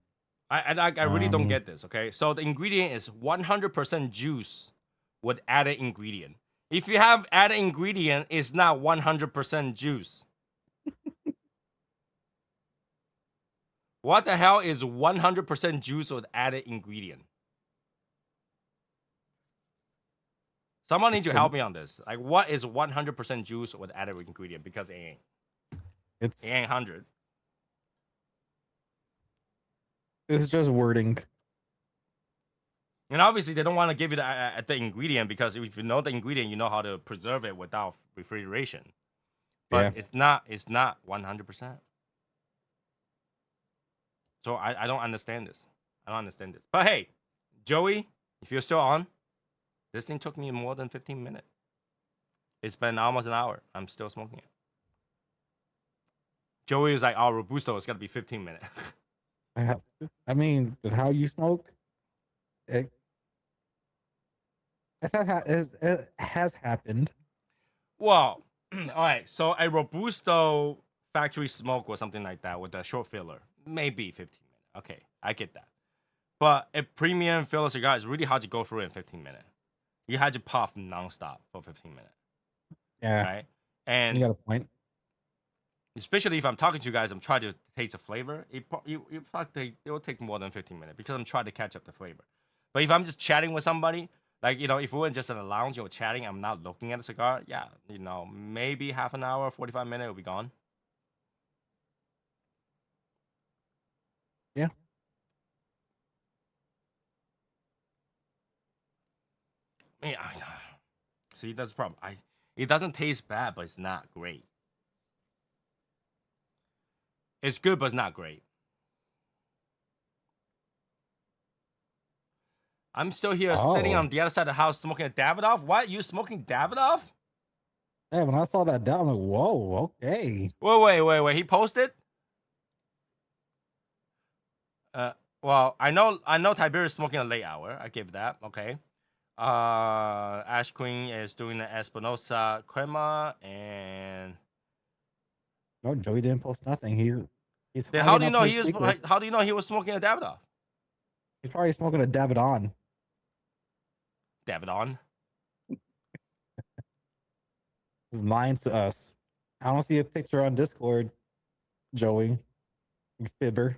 I really don't um. get this. Okay, so the ingredient is 100% juice with added ingredient. If you have added ingredient, it's not 100% juice. What the hell is 100% juice with added ingredient? Someone It's needs to help me on this. Like, what is 100% juice with added ingredient? Because it ain't. It It's ain't 100. just wording. And obviously, they don't want to give you the ingredient because if you know the ingredient, you know how to preserve it without refrigeration. But Yeah. it's not 100%. So I don't understand this. I don't understand this. But hey, Joey, if you're still on, this thing took me more than 15 minutes. It's been almost an hour. I'm still smoking it. Joey was like, "Oh, Robusto, it's gotta be 15 minutes." I mean, with how you smoke, it it has happened. Well, all right. So a Robusto factory smoke or something like that with a short filler, maybe 15 minutes. Okay, I get that. But a premium filler cigar is really hard to go through in 15 minutes. You had to puff nonstop for 15 minutes, Yeah, right? you And got a point. especially if I'm talking to you guys, I'm trying to taste the flavor. It will take more than 15 minutes because I'm trying to catch up the flavor. But if I'm just chatting with somebody, like, if we were just in a lounge or chatting, I'm not looking at a cigar. Yeah, maybe half an hour, 45 minutes, it'll be gone. Yeah. Yeah, see, that's the problem. It doesn't taste bad, but it's not great. It's good, but it's not great. I'm still here sitting Oh, on the other side of the house smoking a Davidoff. What? You smoking Davidoff? yeah. When I saw that down, I'm like, whoa, okay. Wait. He posted? Well, I know Tiberius smoking a late hour. I give that. Okay. Ash Queen is doing the Espinosa Crema, and No, Joey didn't post nothing. He's then hiding up his secrets. how do you know he was smoking a Davidoff? He's probably smoking a Davidon. Davidon. He's lying to us. I don't see a picture on Discord, Joey. You fibber.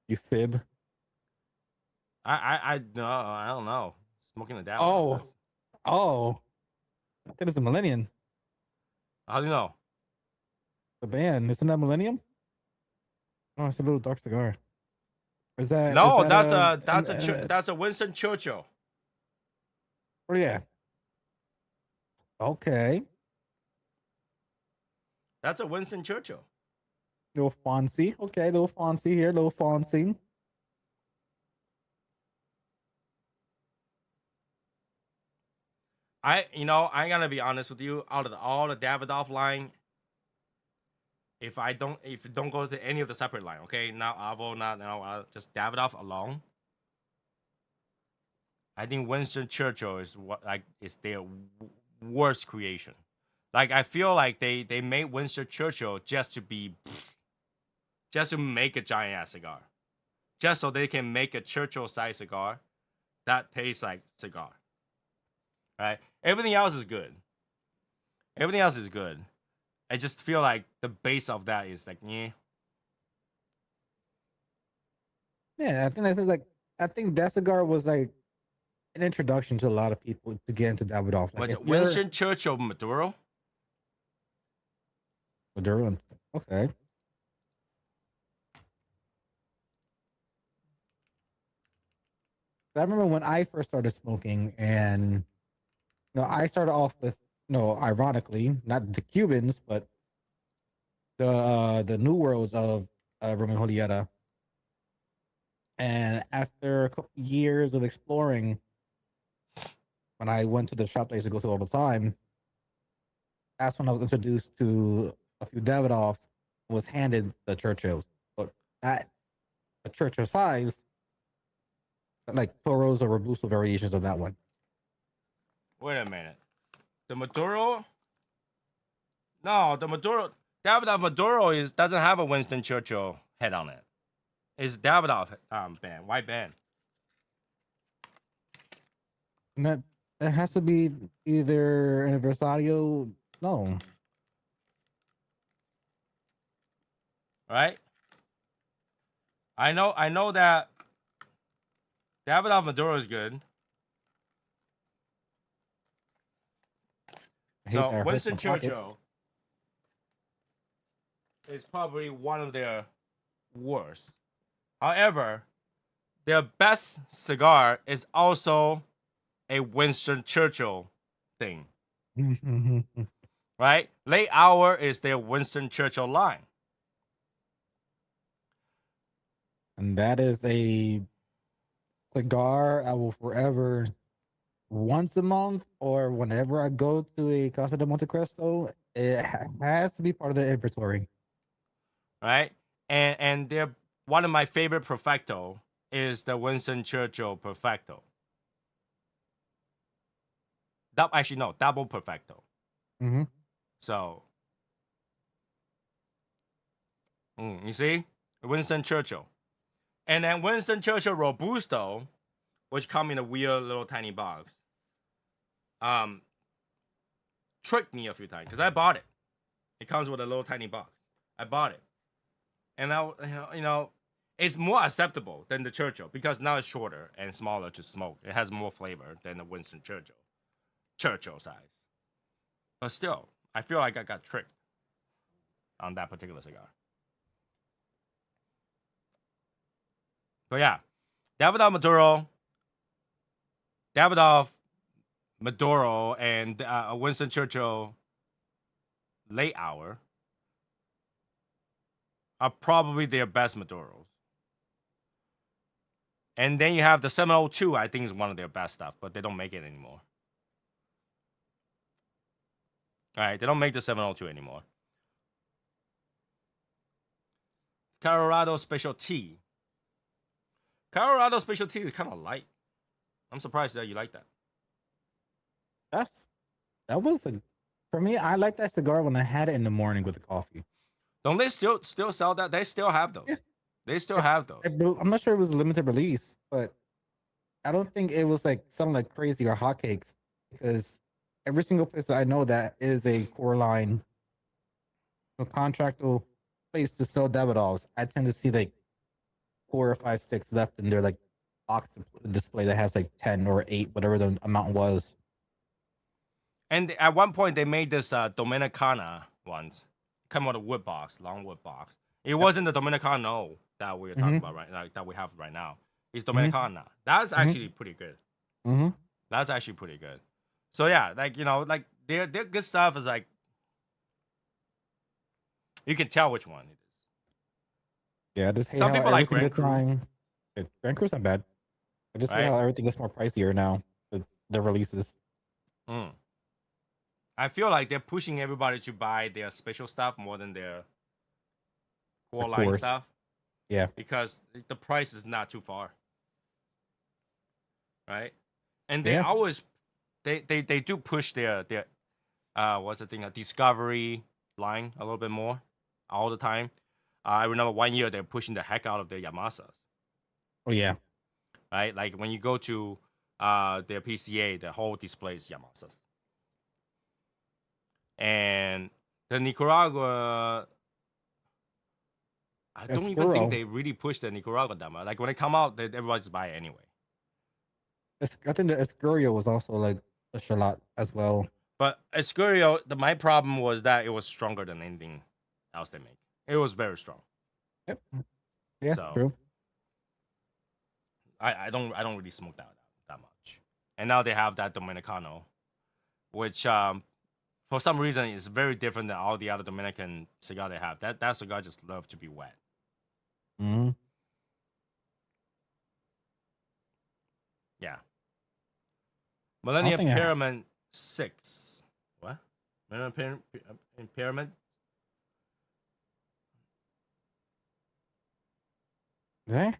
You fib. No, I don't know. Smoking a Davidoff. Oh, oh. I think it's the Millennium. How do you know? The band. Isn't that Millennium? Oh, it's a little dark cigar. Is that No, is that that's a Winston Churchill. oh yeah. Okay. That's a Winston Churchill. Little Fonzie. Okay, little Fonzie here, little Fonzie. I ain't gonna be honest with you. Out of all the Davidoff line, if you don't go to any of the separate line, okay, not Avo, not now, just Davidoff alone. I think Winston Churchill is their worst creation. Like, I feel like they made Winston Churchill just to make a giant ass cigar, just so they can make a Churchill size cigar that tastes like cigar. Right? Everything else is good. Everything else is good. I just feel like the base of that is like, yeah. Yeah, I think this is like I think that cigar was like an introduction to a lot of people to get into Davidoff. Like What's if it? you're Winston Churchill Maduro? Maduro, okay. I remember when I first started smoking, and I started off with ironically, not the Cubans, but the New Worlds of Roman Julieta. And after a couple years of exploring, when I went to the shop that I used to go to all the time, that's when I was introduced to a few Davidoffs, was handed the Churchills. But that a Churchill size, like Toros or Robusto variations of that one. Wait a minute. The Maduro? No, the Maduro. Davidoff Maduro doesn't have a Winston Churchill head on it. It's Davidoff band, white band. And that has to be either Aniversario. No. Right? I know that Davidoff Maduro is good. I hate So that it hurts Winston my pockets. Churchill is probably one of their worst. However, their best cigar is also a Winston Churchill thing, right? Late Hour is their Winston Churchill line. And that is a cigar I will forever, once a month or whenever I go to a Casa de Monte Cristo, it has to be part of the inventory. Right? And they're one of my favorite Perfecto is the Winston Churchill Perfecto. Actually, no, double Perfecto. Mm-hmm. So, you see? Winston Churchill. And then Winston Churchill Robusto, which come in a weird little tiny box, tricked me a few times because I bought it. It comes with a little tiny box. I bought it. And now, it's more acceptable than the Churchill because now it's shorter and smaller to smoke. It has more flavor than the Winston Churchill size. But still, I feel like I got tricked on that particular cigar. But yeah, Davidoff Maduro, and Winston Churchill Late Hour are probably their best Maduros. And then you have the 702, I think is one of their best stuff, but they don't make it anymore. All right, they don't make the 702 anymore. Colorado Special Tea. Colorado Special Tea is kind of light. I'm surprised that you like that. That was for me. I like that cigar when I had it in the morning with the coffee. Don't they still sell that? They still have those. Yeah. They still have those. I'm not sure it was a limited release, but I don't think it was like something like crazy or hotcakes because every single place that I know that is a core line, a contractual place to sell Davidoffs, I tend to see like 4 or 5 sticks left in their like box display that has like 10 or 8, whatever the amount was. And at one point, they made this Dominicana ones. Come with a wood box, long wood box. It wasn't the Dominicano that we are talking about right now, that we have right now. It's Dominicana. That's actually pretty good. That's actually pretty good. So yeah, like their good stuff is like you can tell which one it is. Yeah, I just hate Some how people every like single Grand time. Grand Cru's not bad. I just hate Right? how everything gets more pricier now with the releases. I feel like they're pushing everybody to buy their special stuff more than their core line course. stuff. Yeah. Because the price is not too far. Right? And they Yeah. always they do push their what's the thing, a Discovery line a little bit more all the time. I remember one year they're pushing the heck out of their Yamasas. Oh yeah. Right? Like when you go to their PCA, the whole display is Yamasas. And the Nicaragua, I don't even think they really push the Nicaragua that much. Like when they come out, everybody just buy it anyway. I think the Escurio was also like a lot as well. But Escurio, my problem was that it was stronger than anything else they make. It was very strong. Yep. Yeah, So, true. I don't really smoke that much. And now they have that Dominicano, which for some reason is very different than all the other Dominican cigar they have. That cigar just loves to be wet. Yeah. Millennium Pyramid 6. What? Millennium Pyramid? I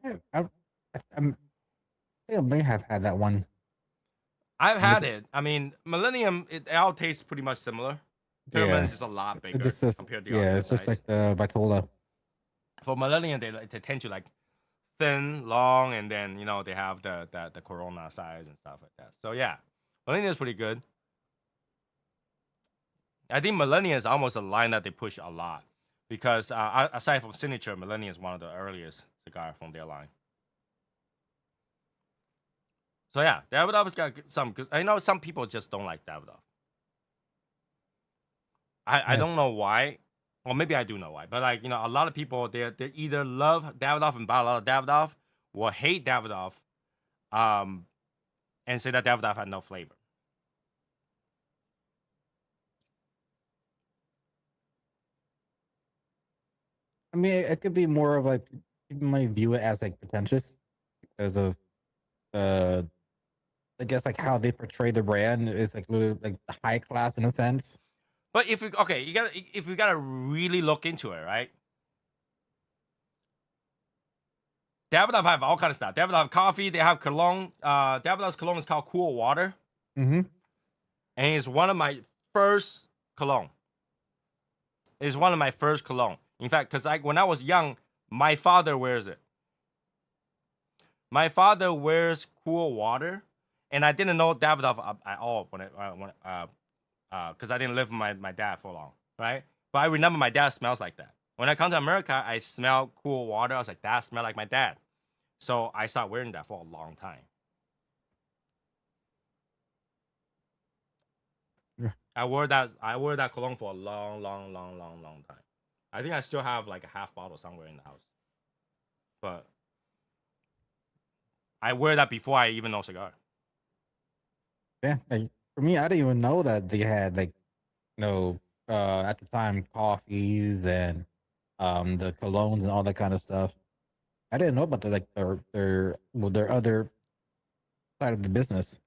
may have had that one. I've had it. I mean, Millennium, it all tastes pretty much similar. Pyramid is just a lot bigger compared to the other it's just like the Vitola. For Millennium, they tend to like thin, long, and then they have the Corona size and stuff like that. So yeah, Millennium is pretty good. I think Millennium is almost a line that they push a lot because aside from Signature, Millennium is one of the earliest cigar from their line. So yeah, Davidoff has got some good. I know some people just don't like Davidoff. I Yeah. don't know why, or maybe I do know why, but like a lot of people they either love Davidoff and buy a lot of Davidoff, or hate Davidoff, um, and say that Davidoff had no flavor. I mean, it could be more of like people might view it as like pretentious because of uh, I guess like how they portray the brand is like little like high class in a sense. But if you gotta really look into it, right? Davidoff have all kind of stuff. Davidoff have coffee. They have cologne. Davidoff's cologne is called Cool Water, Mm-hmm. and it's one of my first cologne. It's one of my first cologne. In fact, because when I was young, my father wears it. My father wears Cool Water, and I didn't know Davidoff at all because I didn't live with my dad for long, right? But I remember my dad smells like that. When I come to America, I smell Cool Water. I was like, that smells like my dad. So I started wearing that for a long time. Yeah. I wore that cologne for a long time. I think I still have like a half bottle somewhere in the house. But I wear that before I even know cigar. Yeah. Like, for me, I didn't even know that they had like at the time coffees and the colognes and all that kind of stuff. I didn't know about their other side of the business.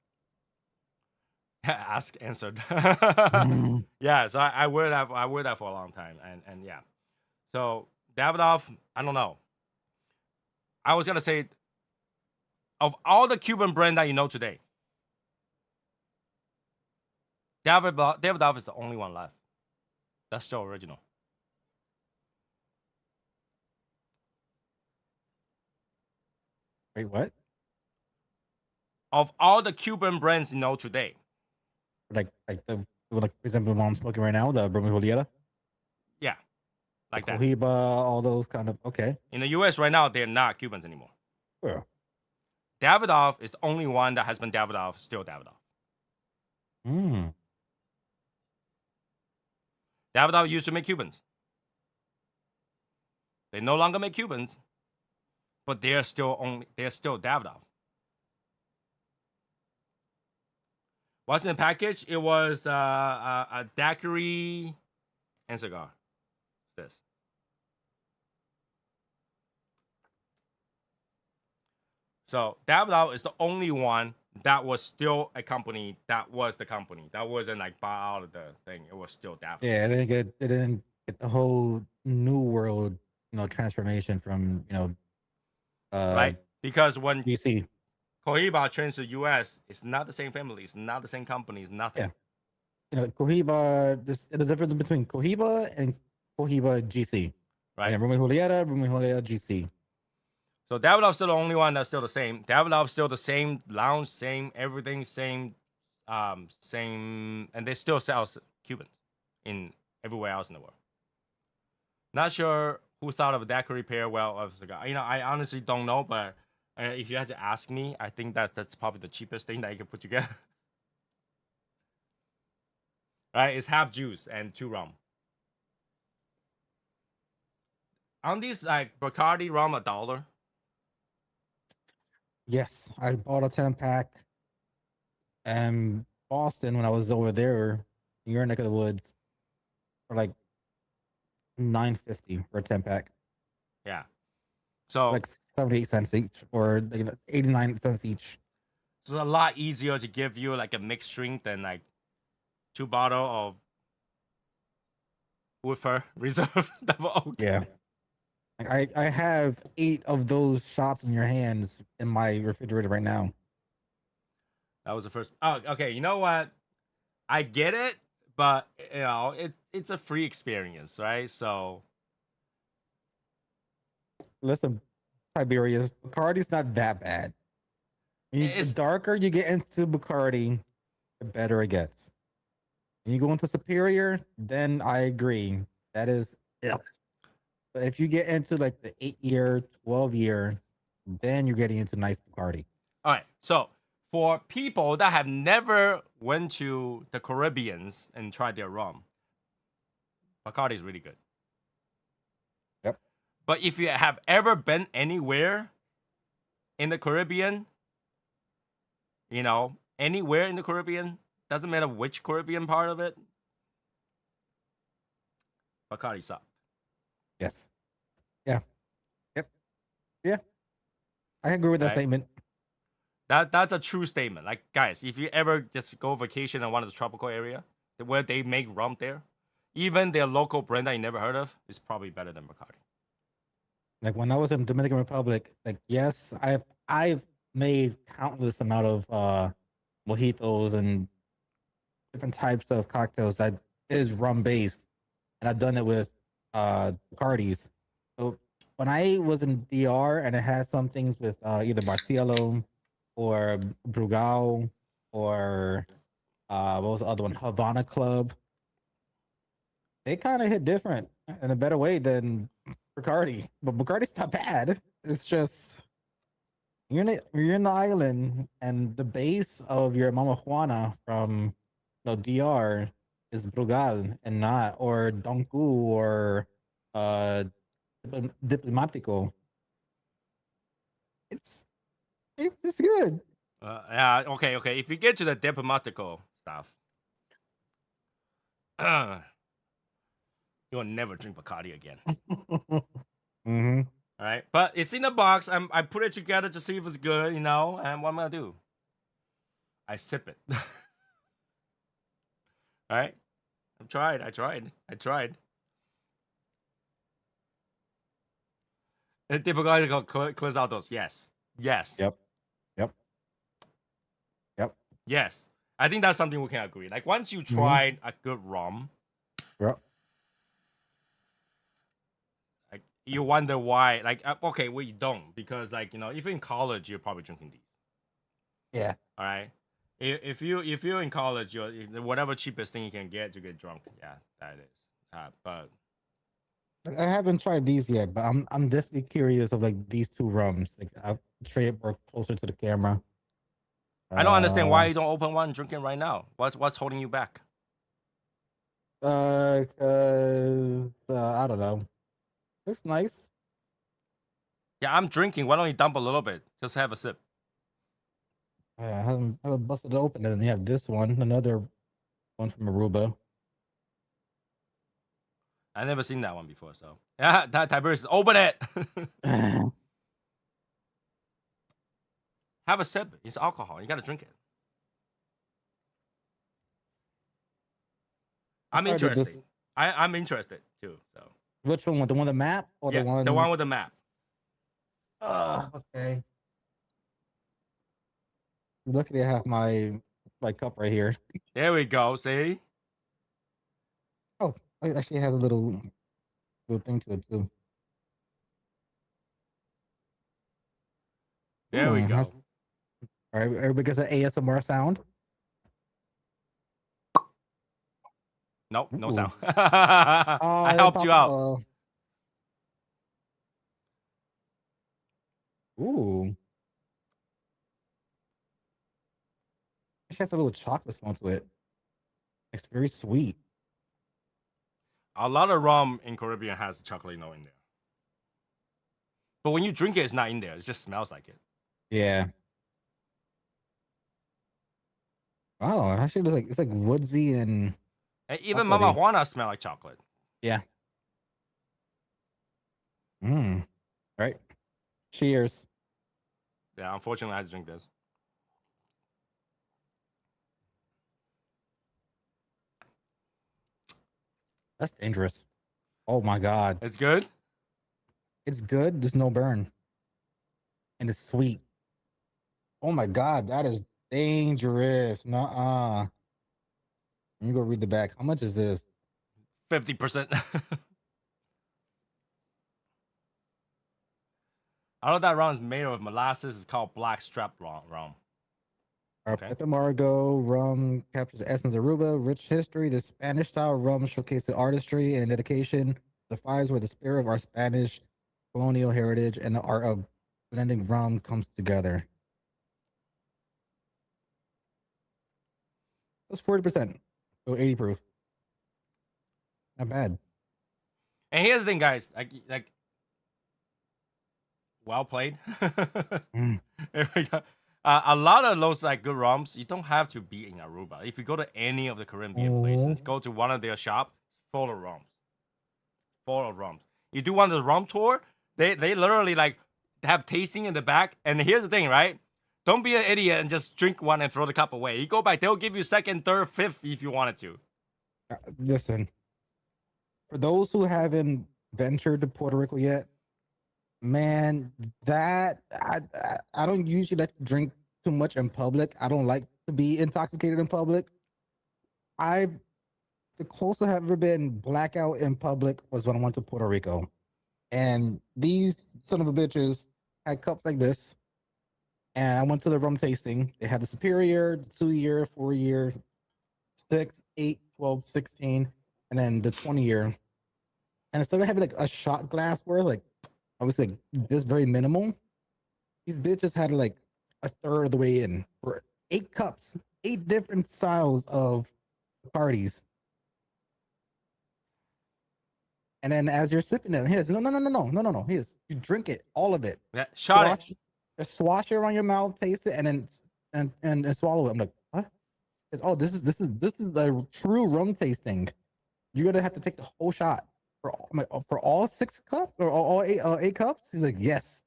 Ask answered. Mm. Yeah, so I wear that for a long time, and yeah. So Davidoff, I don't know. I was gonna say, of all the Cuban brand that you know today, Davidoff is the only one left. That's still original. Wait, what? Of all the Cuban brands you know today, Like for example, the one I'm smoking right now, the Broma Julieta, yeah, like the that. Cohiba, all those kind of okay. In the U.S. right now, they're not Cubans anymore. Sure. Davidoff is the only one that has been Davidoff, still Davidoff. Mm. Davidoff used to make Cubans. They no longer make Cubans, but they're still Davidoff. What's in the package? It was a daiquiri and cigar. This. So Davidoff is the only one that was still a company that was the company. That wasn't like bought out of the thing. It was still Davidoff. Yeah, they didn't get the whole new world, transformation from Right? Because when DC. Cohiba trends to US, it's not the same family, it's not the same company, it's nothing. Yeah. Cohiba. There's a difference between Cohiba and Cohiba GC. Right? And Broma Julieta GC. So Davidoff's still the only one that's still the same. Davidoff's still the same lounge, same everything, same, and they still sell Cubans in everywhere else in the world. Not sure who thought of a daiquiri pair well of cigar. I honestly don't know, but if you had to ask me, I think that's probably the cheapest thing that you can put together. Right? It's half juice and 2 rum. On these like Bacardi rum $1. Yes, I bought a 10-pack in Boston when I was over there in your neck of the woods for like $9.50 for a 10-pack. Yeah. So Like 78 cents each, or like 89 cents each. it's a lot easier to give you like a mixed drink than like 2 bottle of Woodford Reserve Double Oak. Yeah. Like I have 8 of those shots in your hands in my refrigerator right now. That was the first. Oh, okay. You know what? I get it, but it's a free experience, right? So Listen, Tiberius, Bacardi's not that bad. The it's darker you get into Bacardi, the better it gets. When you go into Superior, then I agree. That is yes. But if you get into like the 8-year, 12-year, then you're getting into nice Bacardi. all right. So for people that have never went to the Caribbeans and tried their rum, Bacardi is really good. Yep. But if you have ever been anywhere in the Caribbean, you know, anywhere in the Caribbean, doesn't matter which Caribbean part of it, Bacardi sucked. Yes. Yeah. Yep. Yeah. I agree with that Right? statement. That's a true statement. Like, guys, if you ever just go vacation in one of the tropical area where they make rum there, even their local brand that you never heard of is probably better than Bacardi. Like when I was in Dominican Republic, like yes, I've made countless amount of mojitos and different types of cocktails that is rum based, and I've done it with Bacardis. So when I was in DR and it had some things with either Barcielo or Brugal or what was the other one, Havana Club, they kind of hit different in a better way than Bacardi. But Bacardi's not bad. It's just you're in the island, and the base of your Mama Juana from DR is Brugal and not or Donku or uh Diplomatico. It's it's good. Yeah, okay. If you get to the diplomatico stuff, you'll never drink Bacardi again. Mm-hmm. All right, but it's in the box. I put it together to see if it's good, you know. And what am I gonna do? I sip it. All right, I tried. And diplomatico clears out those. Yes. Yep. Yes. I think that's something we can agree. Like once you tried a good rum, Yep. like you wonder why. Like okay, well you don't because like you know if you're in college you're probably drinking these. Yeah. All right. If you're in college, you're whatever cheapest thing you can get to get drunk. Yeah, that is. But I haven't tried these yet, but I'm definitely curious of like these two rums. Like I'll tray it more closer to the camera. I don't understand why you don't open one and drink it right now. What's holding you back? 'Cause I don't know. It's nice. Yeah, I'm drinking. Why don't you dump a little bit? Just have a sip. I haven't busted it open. And then you have this one, another one from Aruba. I never seen that one before. So yeah, that Tiberius, open it. Have a sip. It's alcohol. You gotta drink it. I'm tried with interested. this- I'm interested too. So Which one? The one with the map or yeah, the one? with the map. Okay. Luckily, I have my cup right here. There we go. See? Oh, it actually has a little thing to it too. There we go. All right, everybody gets an ASMR sound. Nope, no Ooh. sound. Oh, I helped you out. Ooh. It has a little chocolate smell to it. It's very sweet. A lot of rum in Caribbean has a chocolate note in there. But when you drink it, it's not in there. It just smells like it. Yeah. Wow, actually, it's like woodsy and And even Mama chocolatey. Juana smell like chocolate. Yeah. Right. Cheers. Yeah, unfortunately, I had to drink this. That's dangerous. Oh my god. It's good? It's good. There's no burn. And it's sweet. Oh my god, that is dangerous. Nuh-uh. Let me go read the back. How much is this? 50%. I know that rum is made of molasses. It's called black strap rum. Our Okay. Pepe Margo rum captures the essence of Aruba, rich history. The Spanish style rum showcases the artistry and dedication. The fires where the spirit of our Spanish colonial heritage and the art of blending rum comes together. It's 40%. So 80 proof. Not bad. And here's the thing, guys. Like, well played. Mm. There we go. A lot of those like good rums, you don't have to be in Aruba. If you go to any of the Caribbean places, go to one of their shop, full of rums, full of rums. You do one of the rum tour, they literally like have tasting in the back. And here's the thing, right? Don't be an idiot and just drink one and throw the cup away. You go back, they'll give you second, third, fifth if you wanted to. Listen, for those who haven't ventured to Puerto Rico yet, man, that I don't usually like to drink too much in public. I don't like to be intoxicated in public. I The closest I've ever been blackout in public was when I went to Puerto Rico, and these son of a bitches had cups like this, and I went to the rum tasting. They had the Superior, the 2-year, 4-year, 6, 8, 12, 16, and then the 20-year. And instead of having like a shot glass where like obviously like this very minimal, these bitches had like a third of the way in for 8 cups, 8 different styles of parties. And then as you're sipping it, here's no. Here's you drink it, all of it. Yeah, shot it. Just swash it around your mouth, taste it, and then and swallow it. I'm like, what? This is the true rum tasting. You're gonna have to take the whole shot for all 6 cups or all 8 cups. He's like, yes.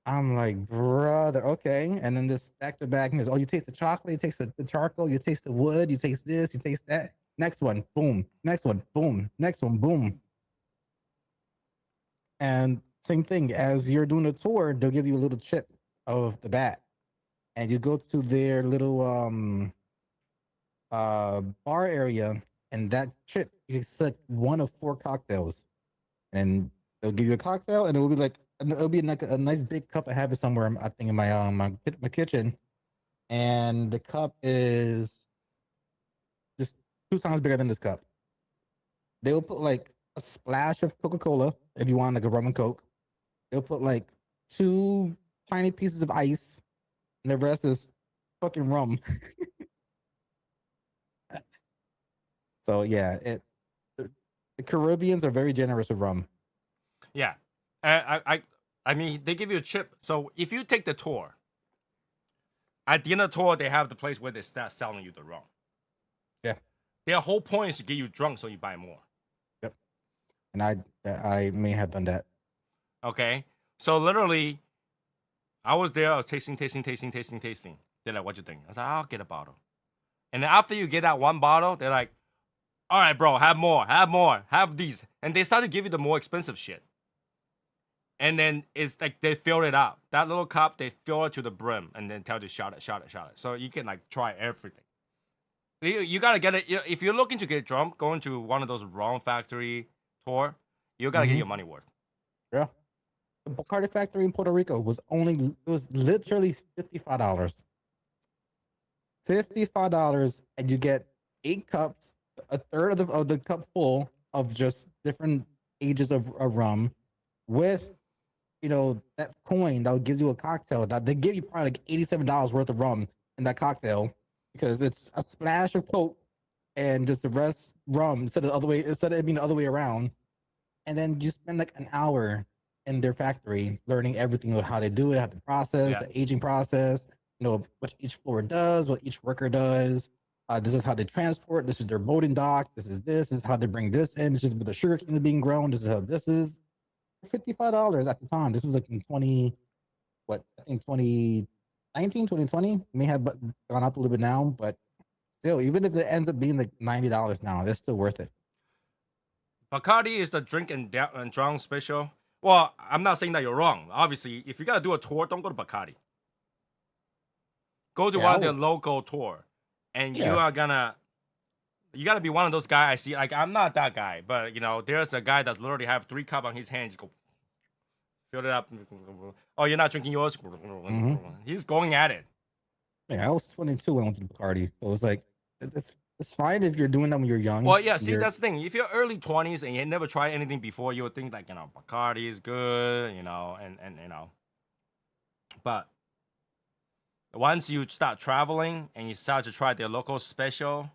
I'm like, brother, okay. And then this back to back, he goes, oh, you taste the chocolate, you taste the charcoal, you taste the wood, you taste this, you taste that. Next one, boom. Next one, boom. Next one, boom. And same thing, as you're doing a tour, they'll give you a little chip of the bat. And you go to their little bar area, and that chip, you can select one of 4 cocktails. And they'll give you a cocktail, and it'll be like a nice big cup. I have it somewhere, I think, in my my kitchen. And the cup is just 2 times bigger than this cup. They'll put like a splash of Coca-Cola if you want like a rum and coke. They'll put like 2 tiny pieces of ice, and the rest is fucking rum. So yeah, the Caribbeans are very generous with rum. Yeah. I mean, they give you a chip. So if you take the tour, at the end of the tour, they have the place where they start selling you the rum. Yeah. Their whole point is to get you drunk so you buy more. Yep. And I may have done that. Okay. So literally, I was there, I was tasting. They're like, what you think? I was like, I'll get a bottle. And then after you get that one bottle, they're like, all right, bro, have more, have these. And they start to give you the more expensive shit. And then it's like they fill it up. That little cup, they fill it to the brim and then tell you shot it. So you can like try everything. You gotta get it. If you're looking to get drunk, going to one of those rum factory tour, you gotta get your money worth. Yeah. The Bacardi factory in Puerto Rico was literally $55. $55, and you get 8 cups, a third of the cup full of just different ages of rum, with that coin that gives you a cocktail. That they give you probably like $87 worth of rum in that cocktail, because it's a splash of Coke and just the rest rum instead of it being the other way around. And then you spend like an hour in their factory learning everything of how they do it, how to process, the aging process, what each floor does, what each worker does. This is how they transport. This is their boating dock. This is how they bring this in. This is where the sugar cane is being grown. This is how this is. $55 at the time. This was like in 2019, 2020. May have gone up a little bit now, but still, even if it ends up being like $90 now, that's still worth it. Bacardi is the drink and drunk special. Well, I'm not saying that you're wrong. Obviously, if you gotta do a tour, don't go to Bacardi. Go to one of their local tour, and you gotta be one of those guys I see. Like, I'm not that guy, but there's a guy that literally have 3 cups on his hands. Go fill it up. Oh, you're not drinking yours? He's going at it. Yeah, I was 22 when I went to Bacardi, so it was like it's fine if you're doing that when you're young. Well, yeah. See, that's the thing. If you're early 20s and you never tried anything before, you would think like Bacardi is good, and but once you start traveling and you start to try their local special,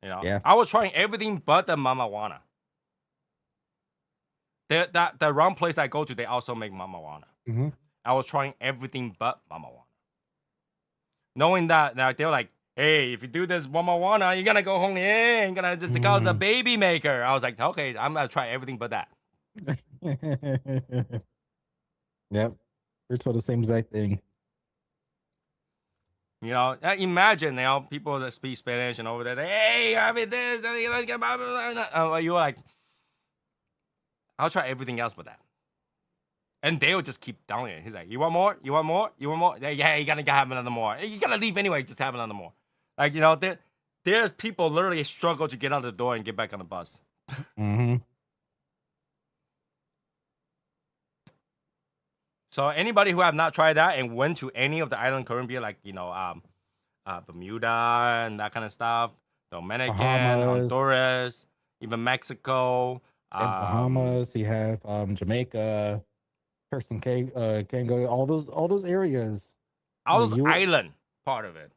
I was trying everything but the mamajuana. The rum place I go to, they also make mamawana. Mm-hmm. I was trying everything but mamawana, knowing that they're like, hey, if you do this mamawana, you're gonna go home. Yeah, you're gonna just call the baby maker. I was like, okay, I'm gonna try everything but that. Yep. We're told the same exact thing. You know, imagine people that speak Spanish and over there, hey, I mean this, you're like, I'll try everything else but that. And they would just keep down it. He's like, you want more? You want more? You want more? Yeah, you gotta have another more. You gotta leave anyway, just have another more. Like, there's people literally struggle to get out the door and get back on the bus. Mm-hmm. So anybody who have not tried that and went to any of the island Caribbean, like Bermuda and that kind of stuff, Dominican, Bahamas. Honduras, even Mexico, Bahamas. You have Jamaica, Turks and Caicos, all those areas. all those island part of it,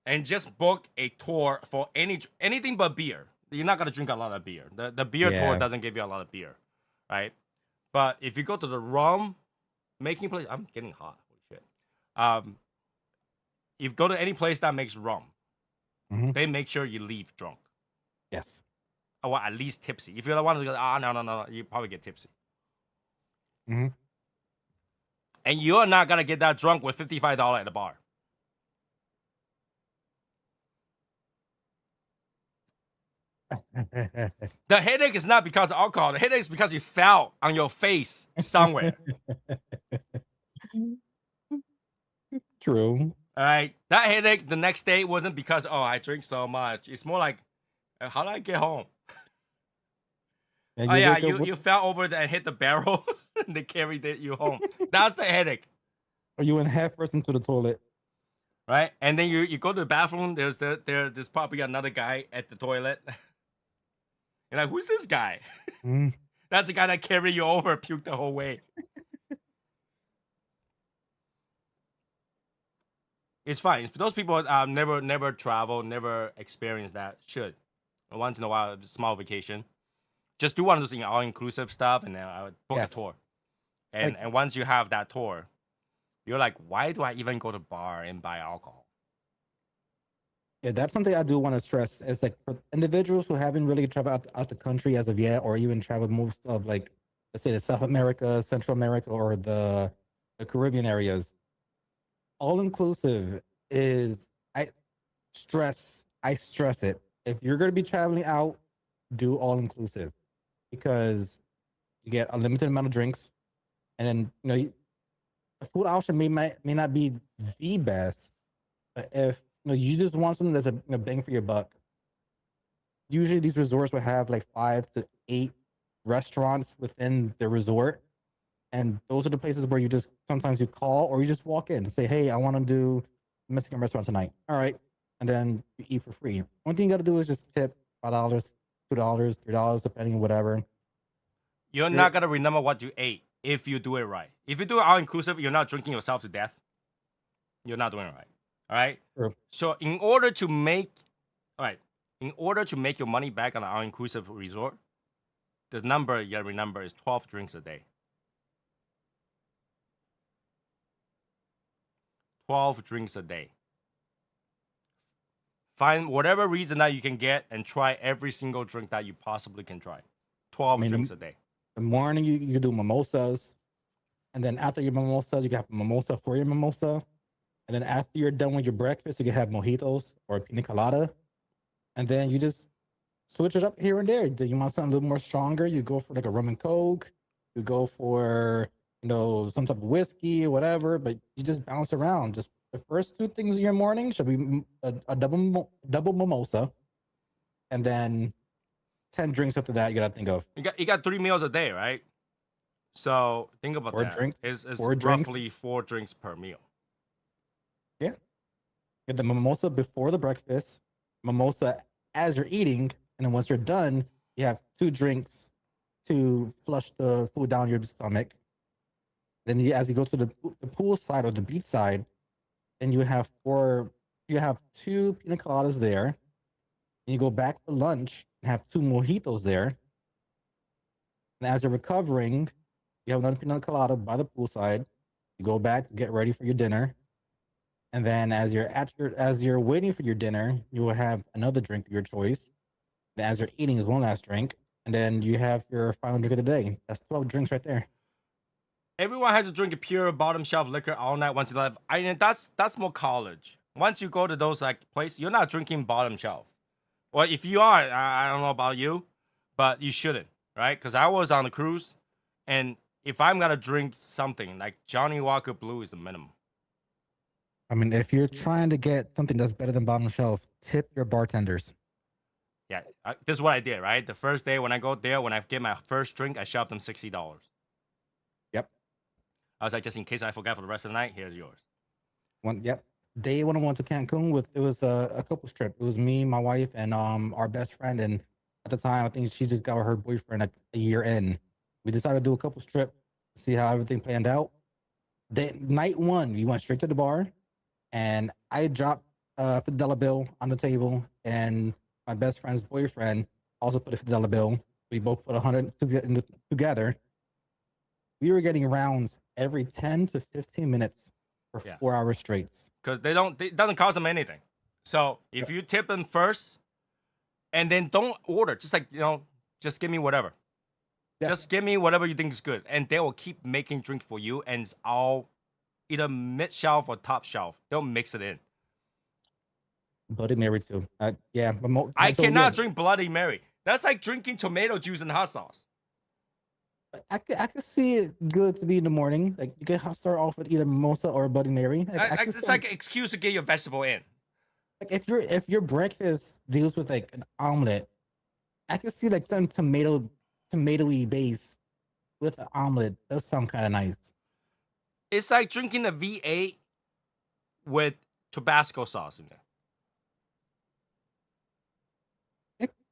and just book a tour for anything but beer. You're not gonna drink a lot of beer. The beer tour doesn't give you a lot of beer, right? But if you go to the rum making place, I'm getting hot. Holy shit. If you go to any place that makes rum, they make sure you leave drunk. Yes. Or at least tipsy. If you don't want to go, no, you probably get tipsy. Mm-hmm. And you're not gonna get that drunk with $55 at the bar. The headache is not because of alcohol. The headache is because you fell on your face somewhere. True. All right. That headache the next day wasn't because, I drink so much. It's more like, how did I get home? You fell over there and hit the barrel and they carried you home. That's the headache. Or you went half first into the toilet. Right? And then you go to the bathroom, there's probably another guy at the toilet. You're like, who's this guy? That's the guy that carried you over, puked the whole way. It's fine. For those people never travel, never experience that, should. Once in a while, a small vacation. Just do one of those all-inclusive stuff, and then I would book a tour. And once you have that tour, you're like, why do I even go to bar and buy alcohol? Yeah, that's something I do want to stress. It's like for individuals who haven't really traveled out the country as of yet, or even traveled most of, like, let's say, the South America, Central America, or the Caribbean areas. All-inclusive is, I stress it. If you're going to be traveling out, do all-inclusive, because you get a limited amount of drinks, and then the food option may not be the best, but if you just want something that's a bang for your buck, usually these resorts will have like 5 to 8 restaurants within the resort, and those are the places where sometimes you call or you just walk in and say, hey, I want to do a Mexican restaurant tonight. All right, and then you eat for free. One thing you got to do is just tip $5, $2, $3, depending on whatever. You're not gonna remember what you ate if you do it right. If you do it all inclusive, you're not drinking yourself to death. You're not doing it right. All right. True. So in order to make your money back on an all inclusive resort, the number you gotta remember is 12 drinks a day. 12 drinks a day. Find whatever reason that you can get and try every single drink that you possibly can try. 12 drinks a day. In the morning, you can do mimosas. And then after your mimosas, you can have a mimosa for your mimosa. And then after you're done with your breakfast, you can have mojitos or pina colada. And then you just switch it up here and there. Do you want something a little more stronger? You go for like a rum and coke. You go for, some type of whiskey or whatever. But you just bounce around. Just the first 2 things in your morning should be a double mimosa. And then 10 drinks after that you gotta think of. You got 3 meals a day, right? So think about 4 that. drinks. It's Four roughly drinks. 4 drinks per meal. Yeah. Get the mimosa before the breakfast, mimosa as you're eating, and then once you're done, you have 2 drinks to flush the food down your stomach. Then as you go to the pool side or the beach side, then you have 2 pina coladas there. And you go back for lunch and have 2 mojitos there. And as you're recovering, you have another pina colada by the poolside. You go back to get ready for your dinner. And then as you're waiting for your dinner, you will have another drink of your choice. And as you're eating is one last drink. And then you have your final drink of the day. That's 12 drinks right there. Everyone has to drink a pure bottom shelf liquor all night once in life. I mean, that's more college. Once you go to those like place, you're not drinking bottom shelf. Well, if you are, I don't know about you, but you shouldn't, right? Because I was on the cruise, and if I'm gonna drink something like Johnny Walker Blue is the minimum. I mean, if you're trying to get something that's better than bottom shelf, tip your bartenders. Yeah, this is what I did, right? The first day when I go there, when I get my first drink, I shoved them $60. Yep. I was like, just in case I forgot for the rest of the night, here's yours. Yep. Day when I went to Cancun it was a couple's trip. It was me, my wife, and our best friend. And at the time, I think she just got with her boyfriend at a year in. We decided to do a couple's trip, see how everything planned out. Night one, we went straight to the bar, and I dropped a $50 bill on the table, and my best friend's boyfriend also put a $50 bill. We both put 100 together. We were getting rounds every 10 to 15 minutes for 4 hours straight. Because it doesn't cost them anything. So if you tip them first, and then don't order, just like, just give me whatever. Yeah. Just give me whatever you think is good. And they will keep making drinks for you, and it's all either mid shelf or top shelf. They'll mix it in. Bloody Mary too. Yeah. I cannot drink Bloody Mary. That's like drinking tomato juice and hot sauce. I could see it good to be in the morning. Like you can start off with either mimosa or Bloody Mary. It's like an excuse to get your vegetable in. Like if your breakfast deals with like an omelet, I could see like some tomatoey base with an omelet. Does sound kind of nice. It's like drinking a V8 with Tabasco sauce in there.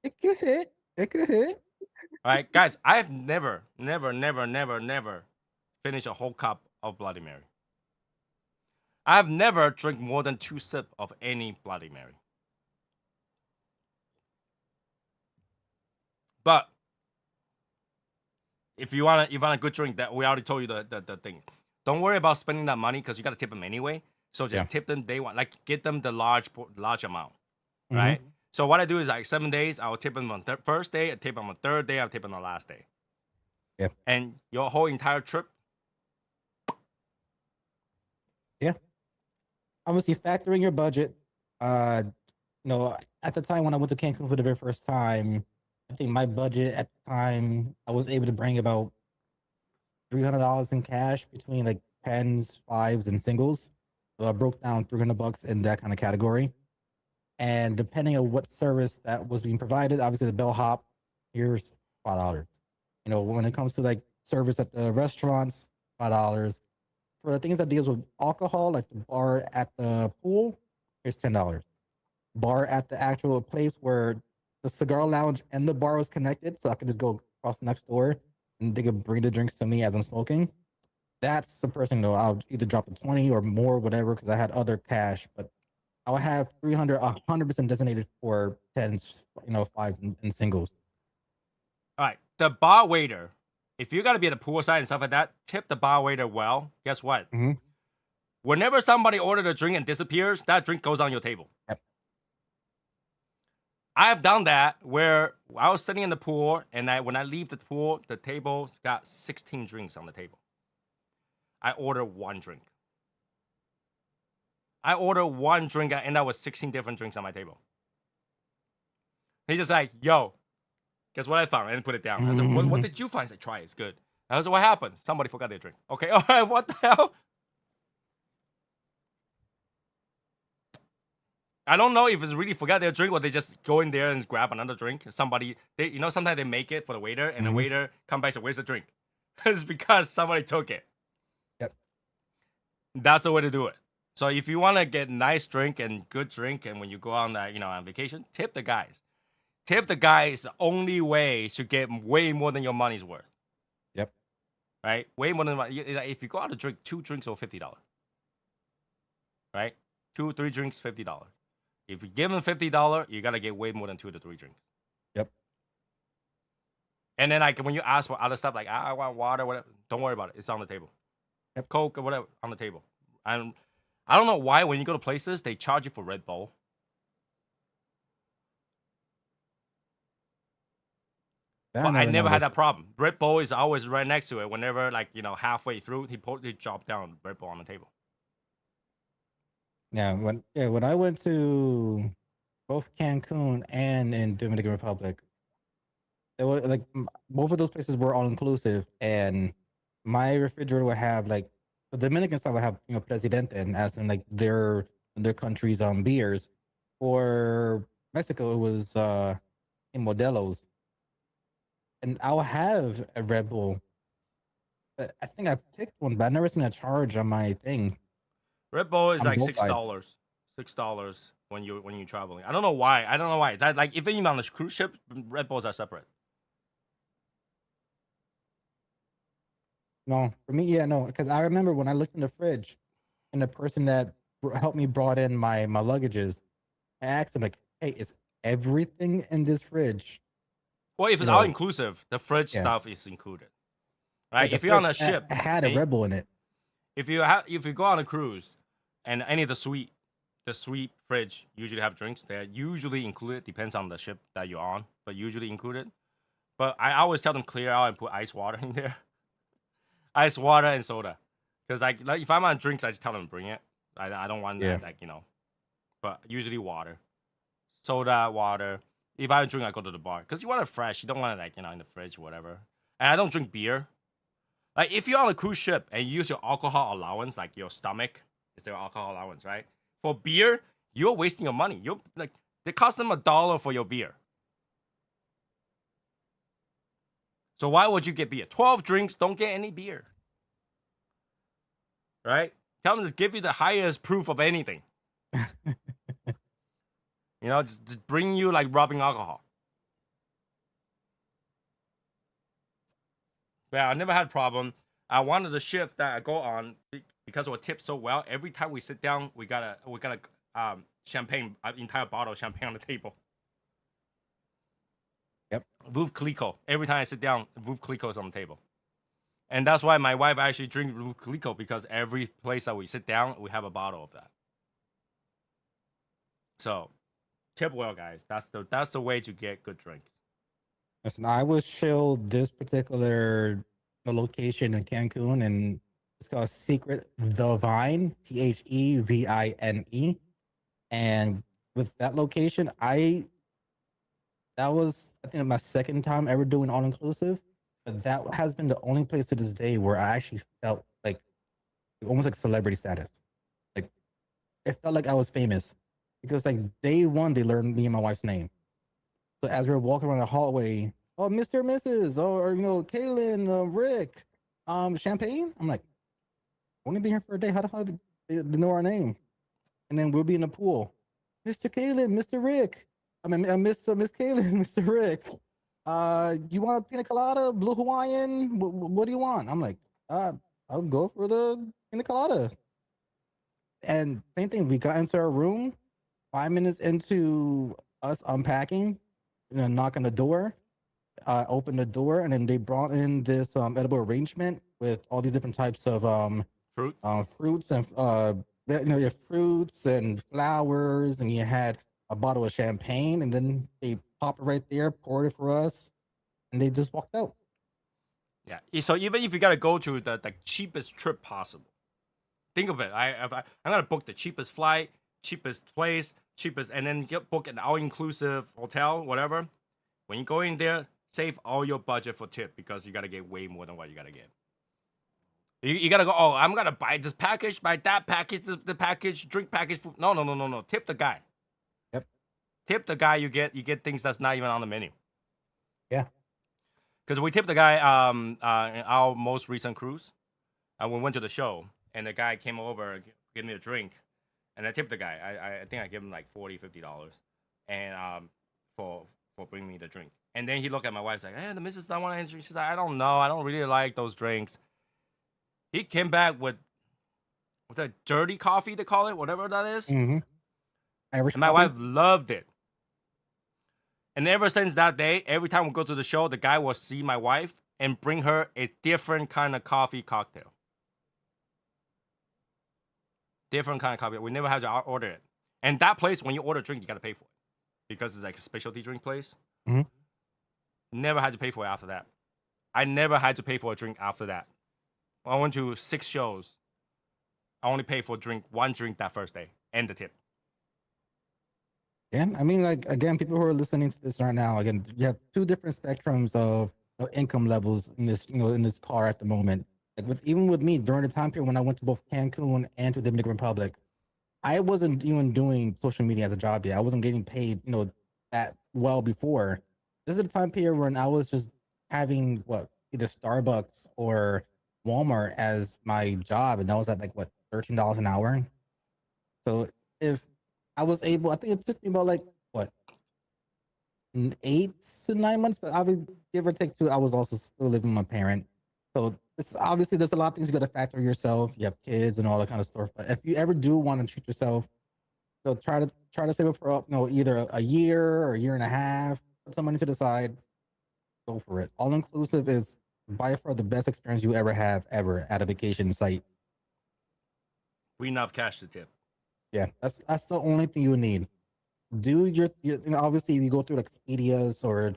It could hit. It could hit. All right, guys, I've never finished a whole cup of Bloody Mary. I've never drank more than 2 sips of any Bloody Mary. But if you want a good drink, that we already told you the thing. Don't worry about spending that money because you got to tip them anyway. So just tip them day one, like get them the large amount, right? Mm-hmm. So what I do is like 7 days, I'll tip them on first day, I tip them on third day, I'll tip them on the last day. Yeah. And your whole entire trip. Yeah. Obviously, factor in your budget. At the time when I went to Cancun for the very first time, I think my budget at the time, I was able to bring about $300 in cash between like tens, fives, and singles. So I broke down $300 in that kind of category. And depending on what service that was being provided, obviously the bellhop, here's $5. When it comes to like service at the restaurants, $5. For the things that deals with alcohol, like the bar at the pool, here's $10. Bar at the actual place where the cigar lounge and the bar was connected, so I could just go across the next door and they could bring the drinks to me as I'm smoking. That's the person, I'll either drop a 20 or more, whatever, because I had other cash, but I would have 100% designated for tens, fives and singles. All right. The bar waiter, if you got to be at the poolside and stuff like that, tip the bar waiter well. Guess what? Mm-hmm. Whenever somebody orders a drink and disappears, that drink goes on your table. Yep. I've done that where I was sitting in the pool, and when I leave the pool, the table's got 16 drinks on the table. I order one drink. I end up with 16 different drinks on my table. He's just like, yo, guess what I found? I didn't put it down. I said, what did you find? He's like, try it, it's good. I said, what happened? Somebody forgot their drink. Okay, all right, what the hell? I don't know if it's really forgot their drink or they just go in there and grab another drink. Somebody, sometimes they make it for the waiter, and the waiter come back and says, where's the drink? It's because somebody took it. Yep. That's the way to do it. So if you want to get nice drink and good drink, and when you go on, on vacation, tip the guys. Tip the guys the only way to get way more than your money's worth. Yep. Right? Way more than if you go out to drink 2 drinks or $50. Right? 2, 3 drinks, $50. If you give them $50, you got to get way more than 2 to 3 drinks. Yep. And then like when you ask for other stuff, like I want water, whatever, don't worry about it. It's on the table. Yep. Coke or whatever on the table. And I don't know why when you go to places they charge you for Red Bull. That But I never had that noticed. problem. Red Bull is always right next to it. Whenever like halfway through, he dropped down Red Bull on the table. Yeah, when I went to both Cancun and in Dominican Republic, it was like both of those places were all inclusive, and my refrigerator would have like the Dominican side would have Presidente, and as in like their country's beers. For Mexico, it was in Modelo's, and I'll have a Red Bull. But I think I picked one, but I never seen a charge on my thing. Red Bull is On like both sides. $6 when you're traveling. I don't know why. That like even on a cruise ship, Red Bulls are separate. No, for me, yeah, no, because I remember when I looked in the fridge, and the person that helped me brought in my luggages, I asked him like, "Hey, is everything in this fridge?" Well, if You it's all know, inclusive, the fridge yeah, stuff is included, like right? the If you're on fridge a ship, had a and Red Bull in it. if you go on a cruise, and any of the suite fridge usually have drinks. They're usually included. Depends on the ship that you're on, but usually included. But I always tell them clear out and put ice water in there, ice water and soda, because like if I'm on drinks, I just tell them bring it. I don't want Yeah, that but usually water, soda, water. If I don't drink, I go to the bar because you want it fresh. You don't want it like in the fridge, or whatever. And I don't drink beer. Like if you're on a cruise ship and you use your alcohol allowance, like your stomach is their alcohol allowance, right? For beer, you're wasting your money. You're like they cost them $1 for your beer. So why would you get beer? 12 drinks, don't get any beer. Right? Tell them to give you the highest proof of anything. Just bring you like rubbing alcohol. Yeah, I never had a problem. One of the shifts that I go on because we're tipped so well. Every time we sit down, we got champagne, an entire bottle of champagne on the table. yep. Veuve Clicquot. Every time I sit down, Veuve Clicquot is on the table. And that's why my wife actually drinks Veuve Clicquot because every place that we sit down, we have a bottle of that. So, tip well, guys. That's the way to get good drinks. Listen, I was chilled this particular location in Cancun, and it's called Secret The Vine, THEVINE. And with that location, that was I think my second time ever doing all inclusive, but that has been the only place to this day where I actually felt like almost like celebrity status. Like it felt like I was famous because like day one they learned me and my wife's name. So as we were walking around the hallway, oh Mr. Mrs. or Kaylin, Rick, Champagne. I'm like, only been here for a day. How the hell did they know our name? And then we'll be in the pool. Mr. Kaylin, Mr. Rick. I mean, Miss Kaylin, Mr. Rick. You want a pina colada, blue Hawaiian? What do you want? I'm like, I'll go for the pina colada. And same thing. We got into our room. 5 minutes into us unpacking, knock on the door. Opened the door, and then they brought in this edible arrangement with all these different types of Fruit. fruits and you have fruits and flowers, and you had a bottle of champagne, and then they popped it right there, poured it for us, and they just walked out. Yeah. So even if you gotta go to the cheapest trip possible, think of it. I'm gonna book the cheapest flight, cheapest place, and then book an all-inclusive hotel, whatever. When you go in there, save all your budget for tip because you gotta get way more than what you gotta get. You gotta go. Oh, I'm gonna buy this package, buy that package, the package, drink package, food. No. Tip the guy. Yep. Tip the guy. You get things that's not even on the menu. Yeah. Because we tipped the guy in our most recent cruise, and we went to the show, and the guy came over, gave me a drink, and I tipped the guy. I think I gave him like $40-$50, and for bringing me the drink. And then he looked at my wife, like, "Hey, the missus don't want to drink." She's like, "I don't know. I don't really like those drinks." He came back with that dirty coffee, they call it, whatever that is. Mm-hmm. Irish And my coffee? wife loved it. And ever since that day, every time we go to the show, the guy will see my wife and bring her a different kind of coffee cocktail. Different kind of coffee. We never had to order it. And that place, when you order a drink, you got to pay for it because it's like a specialty drink place. Mhm. Never had to pay for it after that. I never had to pay for a drink after that. I went to 6 shows. I only paid for one drink that first day and the tip. Yeah, I mean, like again, people who are listening to this right now, again, you have two different spectrums of income levels in this, in this car at the moment. Like even with me during the time period when I went to both Cancun and to Dominican Republic, I wasn't even doing social media as a job yet. I wasn't getting paid, that well before. This is the time period when I was just having either Starbucks or Walmart as my job, and that was at like $13 an hour. So if I was able, I think it took me about like what 8 to 9 months, but I would give or take 2. I was also still living with my parent, so it's obviously there's a lot of things you got to factor yourself. You have kids and all that kind of stuff. But if you ever do want to treat yourself, so try to save up for either a year or a year and a half. Put some money to the side. Go for it. All inclusive is by far the best experience you ever have ever at a vacation site. We enough cash to tip. Yeah, that's the only thing you need. Do obviously if you go through like Expedias or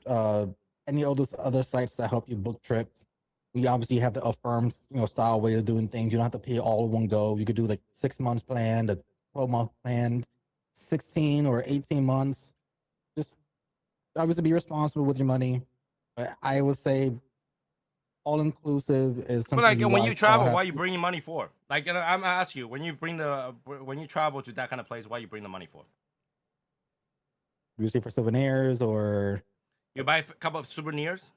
any of those other sites that help you book trips. We obviously have the Affirm style way of doing things. You don't have to pay all in one go. You could do like 6 months plan, the 12-month plan, 16 or 18 months. Just obviously be responsible with your money. But I would say all inclusive is something. But like when you guys all travel, have why to- you bringing money for? Like I'm gonna ask you, when you travel to that kind of place, why you bring the money for? usually for souvenirs or You buy a couple of souvenirs.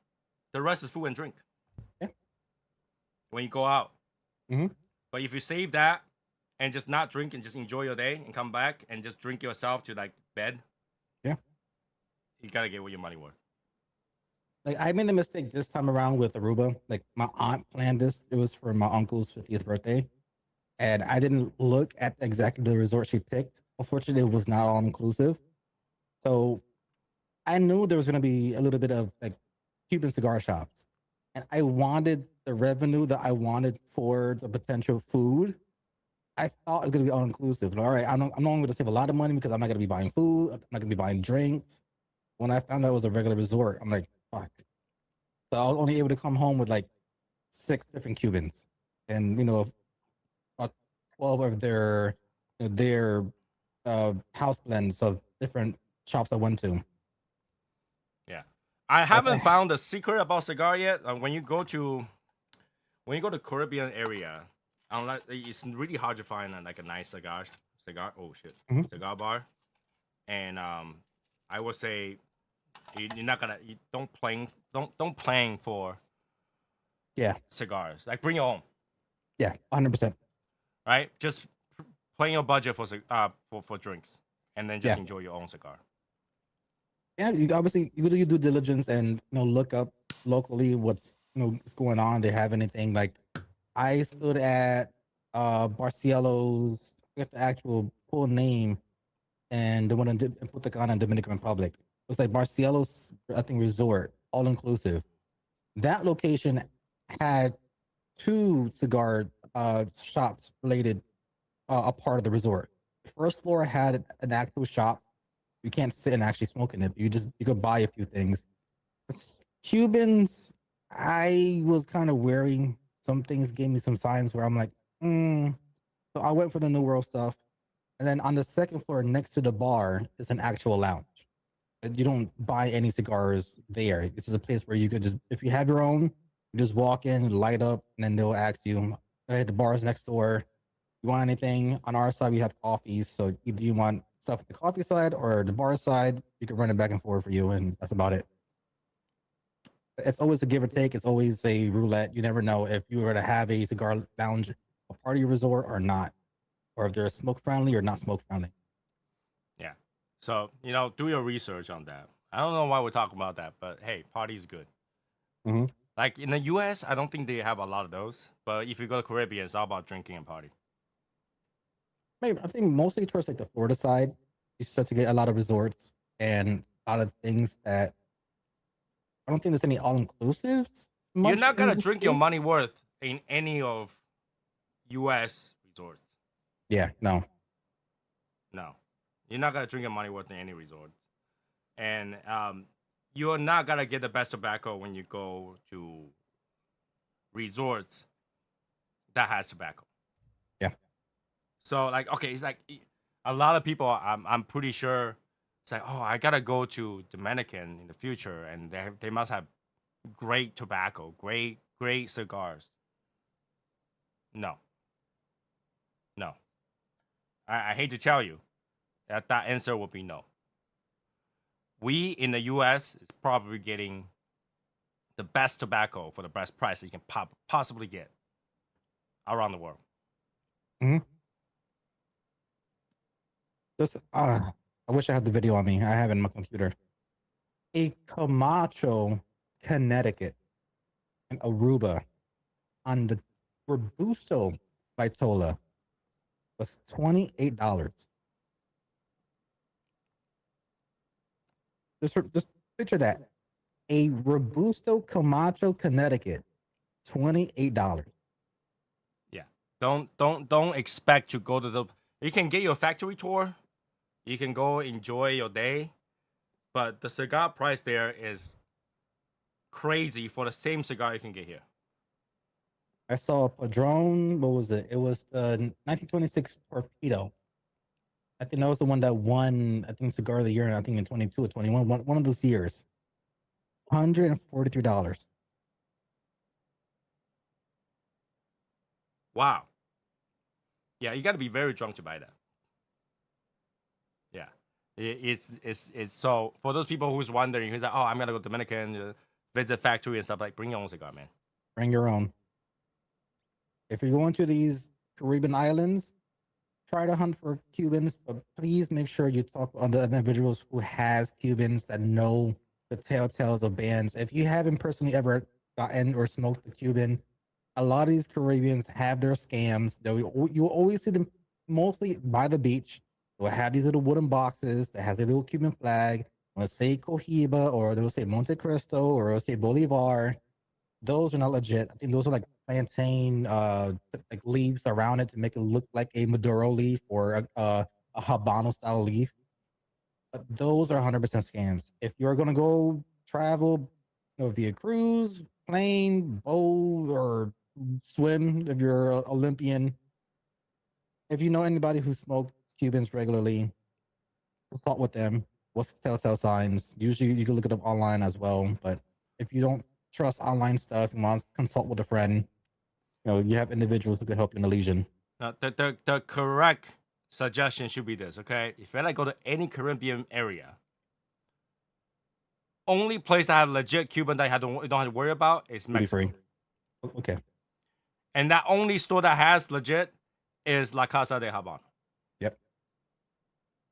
The rest is food and drink. Yeah. When you go out. Mhm. But if you save that and just not drink and just enjoy your day and come back and just drink yourself to like bed. Yeah. You gotta get what your money worth. like I made a mistake this time around with Aruba. Like my aunt planned this. It was for my uncle's 50th birthday. And I didn't look at exactly the resort she picked. Unfortunately, it was not all inclusive. So I knew there was gonna be a little bit of like Cuban cigar shops. And I wanted the revenue that I wanted for the potential food. I thought it was gonna be all inclusive. All right, I'm not only gonna save a lot of money because I'm not gonna be buying food, I'm not gonna be buying drinks. When I found out it was a regular resort, I'm like, fuck. So I was only able to come home with like 6 different Cubans, and 12 of their house blends of different shops I went to. Yeah. I haven't found the secret about cigar yet. When you go to Caribbean area, unless it's really hard to find like a nice cigar. Oh shit, Mhm. cigar bar, and I would say you're not gonna don't plan for Yeah, cigars. Like bring your own, yeah, 100%. right? Just plan your budget for drinks, and then just Yeah. enjoy your own cigar. Yeah, you obviously you do your due diligence and look up locally what's going on. They have anything like I stood at Barcielo's, I forget the actual full name, and the one in Punta Cana in Dominican Republic. It was like Barcielo's, I think, resort, all inclusive. That location had 2 cigar shops related a part of the resort. The first floor had an actual shop. You can't sit and actually smoke in it. You could buy a few things. Cubans, I was kind of wary. Some things gave me some signs where I'm like, So I went for the New World stuff. And then on the second floor next to the bar is an actual lounge. And you don't buy any cigars there. This is a place where you could just, if you have your own, you just walk in, light up, and then they'll ask you, hey, the bar's next door. You want anything? On our side, we have coffees. So either you want stuff at the coffee side or the bar side, you can run it back and forth for you, and that's about it. It's always a give or take. It's always a roulette. You never know if you were to have a cigar lounge a part of your resort or not, or if they're smoke friendly or not smoke friendly. Yeah. So do your research on that. I don't know why we're talking about that, but hey, party's good. Mhm. Like in the U.S., I don't think they have a lot of those. But if you go to Caribbean, it's all about drinking and party. Maybe I think mostly towards like the Florida side, you start to get a lot of resorts, and a lot of things that I don't think there's any all inclusives. You're not in gonna the drink your money States. worth in any of U.S. resorts. Yeah, no. No, you're not gonna drink your money worth in any resort, and you're not gonna get the best tobacco when you go to resorts that has tobacco. Yeah. So like, okay, it's like a lot of people. I'm pretty sure it's like, oh, I gotta go to Dominican in the future, and they must have great tobacco, great cigars. No, no. I hate to tell you that answer will be no. We in the U.S. is probably getting the best tobacco for the best price that you can possibly get around the world. Hmm. Just, I wish I had the video on me. I have it in my computer. A Camacho, Connecticut, and Aruba on the Robusto Vitola was $28. Just picture that. A Robusto Camacho, Connecticut, $28. Yeah. Don't expect to go to the. You can get your factory tour. You can go enjoy your day, but the cigar price there is crazy for the same cigar you can get here. I saw a Padron. What was it? It was the 1926 Torpedo. I think that was the one that won, I think, Cigar of the Year, I think in 22 or 21, one of those years. $143. Wow. Yeah, you got to be very drunk to buy that. Yeah, it's so for those people who's wondering, who's like, oh, I'm gonna go to Dominican, visit factory and stuff, like, bring your own cigar, man. Bring your own. If you're going to these Caribbean islands, try to hunt for Cubans, but please make sure you talk to other individuals who has Cubans that know the telltales of bands. If you haven't personally ever gotten or smoked a Cuban, a lot of these Caribbeans have their scams. You'll always see them mostly by the beach. They'll have these little wooden boxes that has a little Cuban flag. They'll say Cohiba, or they'll say Monte Cristo, or they'll say Bolivar. Those are not legit. I think those are like plantain, like leaves around it to make it look like a Maduro leaf or a Habano style leaf. But those are 100% scams. If you're gonna go travel, via cruise, plane, boat, or swim, if you're an Olympian, if you know anybody who smoked Cubans regularly, consult with them. What's the telltale signs? Usually, you can look it up online as well. But if you don't trust online stuff and want to consult with a friend, you have individuals who can help you in the lesion. Now, the correct suggestion should be this, okay? If you like go to any Caribbean area, only place that have legit Cuban that you don't have to worry about is Mexico. Free. Okay. And that only store that has legit is La Casa de Habano. Yep.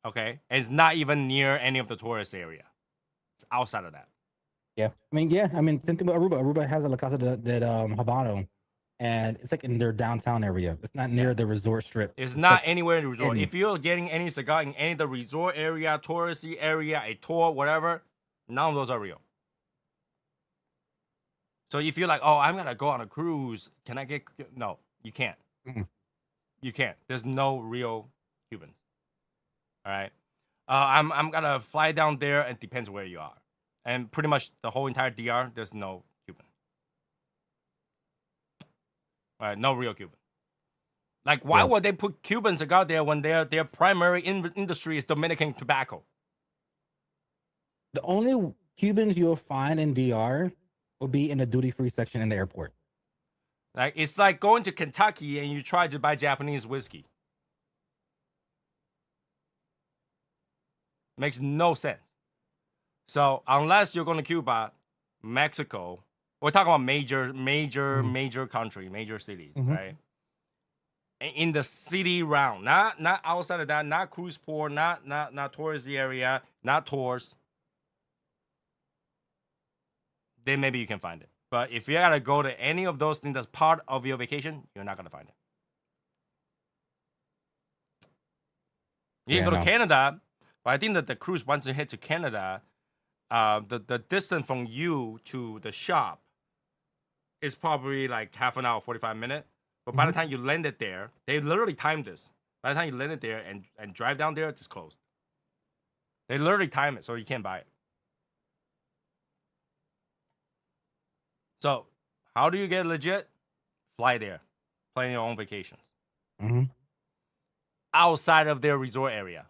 Okay? And it's not even near any of the tourist area. It's outside of that. Yeah. Same thing with Aruba. Aruba has a La Casa de Habano, and it's like in their downtown area. It's not near the resort strip. It's not like anywhere in the resort. If you're getting any cigar in any of the resort area, touristy area, a tour, whatever, none of those are real. So if you're like, oh, I'm gonna go on a cruise, can I get? No, you can't. Mm-mm. You can't. There's no real Cubans. All right. I'm gonna fly down there. It depends where you are, and pretty much the whole entire DR, there's no Cuban. All right, no real Cuban. Like, why would they put Cuban cigar there when their primary industry is Dominican tobacco? The only Cubans you'll find in DR will be in the duty-free section in the airport. Like, it's like going to Kentucky and you try to buy Japanese whiskey. Makes no sense. So unless you're going to Cuba, Mexico, we're talking about major country, major cities, right? In the city round, not outside of that, not cruise port, not touristy area, not tours. Then maybe you can find it. But if you gotta go to any of those things that's part of your vacation, you're not gonna find it. You can go to Canada, but I think that the cruise, once you head to Canada, the distance from you to the shop is probably like half an hour, 45 minutes. But by the time you landed there, they literally timed this. By the time you landed there and drive down there, it's closed. They literally time it so you can't buy it. So how do you get legit? Fly there, plan your own vacations outside of their resort area.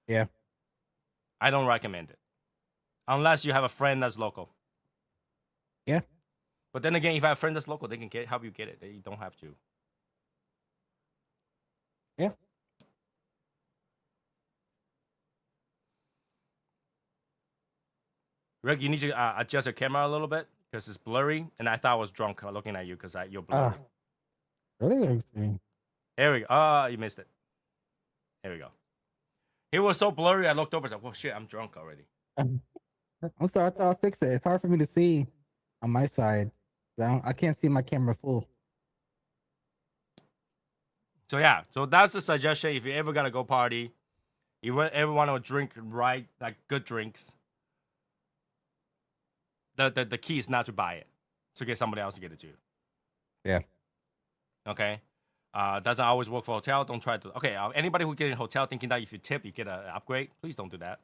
Yeah. I don't recommend it unless you have a friend that's local. Yeah. But then again, if you have a friend that's local, they can help you get it. They don't have to. Yeah. Rick, you need to adjust your camera a little bit because it's blurry, and I thought I was drunk looking at you because you're blurry. Really? Let me see. There we go. You missed it. There we go. It was so blurry, I looked over and said, well, shit, I'm drunk already. I'm sorry. I thought I fixed it. It's hard for me to see on my side. I can't see my camera full. So, yeah. So, that's the suggestion. If you ever got to go party, you ever want to drink right, like good drinks, the key is not to buy it. To get somebody else to get it to you. Yeah. Okay? Doesn't always work for hotel. Don't try to. Okay, anybody who get in a hotel thinking that if you tip, you get an upgrade, please don't do that.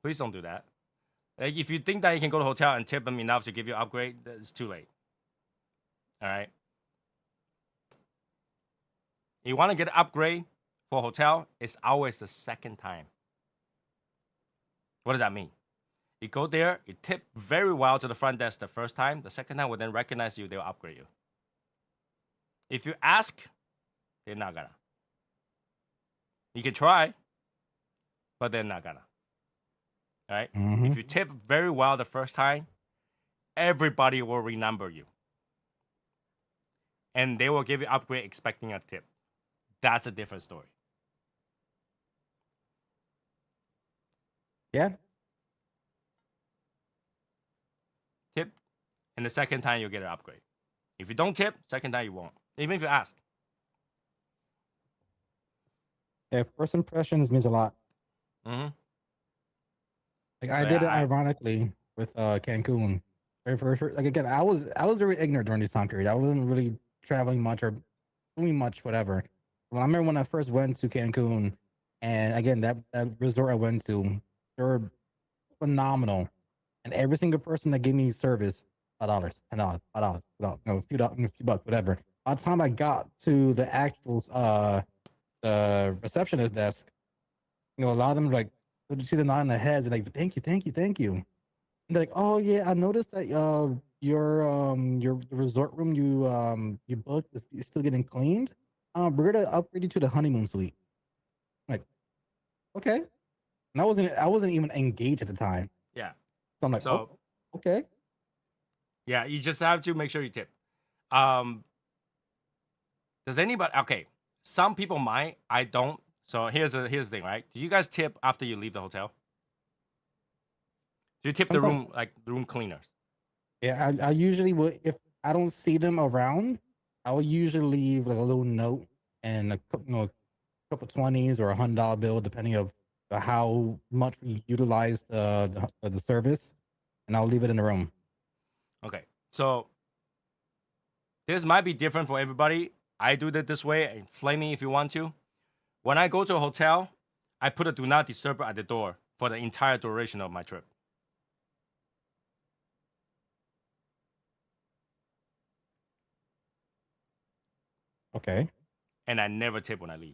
Please don't do that. Like, if you think that you can go to a hotel and tip them enough to give you an upgrade, it's too late. All right? You want to get an upgrade for a hotel, it's always the second time. What does that mean? You go there, you tip very well to the front desk the first time. The second time will then recognize you, they'll upgrade you. If you ask, they're not gonna. You can try, but they're not gonna. All right? If you tip very well the first time, everybody will remember you. And they will give you upgrade expecting a tip. That's a different story. Yeah. Tip, and the second time you'll get an upgrade. If you don't tip, second time you won't. Even if you ask. Yeah. First impressions means a lot. Like I did it ironically with Cancun. Very first, like again, I was very ignorant during this time period. I wasn't really traveling much or doing much, whatever. When I remember when I first went to Cancun, and again that resort I went to, they were phenomenal, and every single person that gave me service, $5, $10, $5, no, a few bucks, whatever. By the time I got to the actual the receptionist desk, you know, a lot of them like, would you see the nod in the heads and like, thank you, thank you, thank you. And they're like, oh yeah, I noticed that your resort room you booked is still getting cleaned. We're gonna upgrade you to the honeymoon suite. I'm like, okay. And I wasn't even engaged at the time. Yeah. So I'm like, So, okay. yeah, you just have to make sure you tip. Does anybody? Okay, some people might. I don't. So here's the thing, right? Do you guys tip after you leave the hotel? Do you tip the room, like the room cleaners? Yeah, I usually would, if I don't see them around, I will usually leave like a little note and a couple 20s or $100 bill, depending of how much we utilize the service, and I'll leave it in the room. Okay, so this might be different for everybody. I do it this way, and flame me if you want to. When I go to a hotel, I put a do not disturb at the door for the entire duration of my trip. Okay. And I never tip when I leave.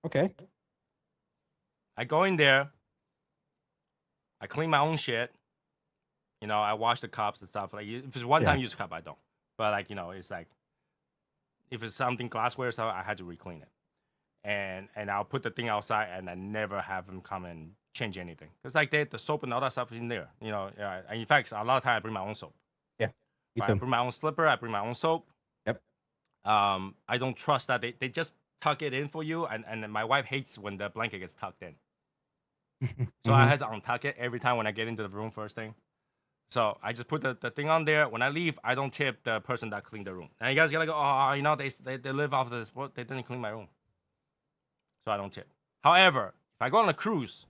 Okay. I go in there, I clean my own shit. You know, I wash the cups and stuff. Like, if it's one-time use cup, I don't. But like, you know, it's like, if it's something glassware stuff, I had to re-clean it. And I'll put the thing outside, and I never have them come and change anything. Because like the soap and all that stuff is in there. You know, in fact, a lot of times I bring my own soap. Yeah. I bring my own slipper. I bring my own soap. Yep. I don't trust that they just tuck it in for you, and my wife hates when the blanket gets tucked in. So I had to untuck it every time when I get into the room first thing. So I just put the thing on there. When I leave, I don't tip the person that cleaned the room. And you guys gotta go, oh, you know, they live off of this. What? They didn't clean my room. So I don't tip. However, if I go on a cruise,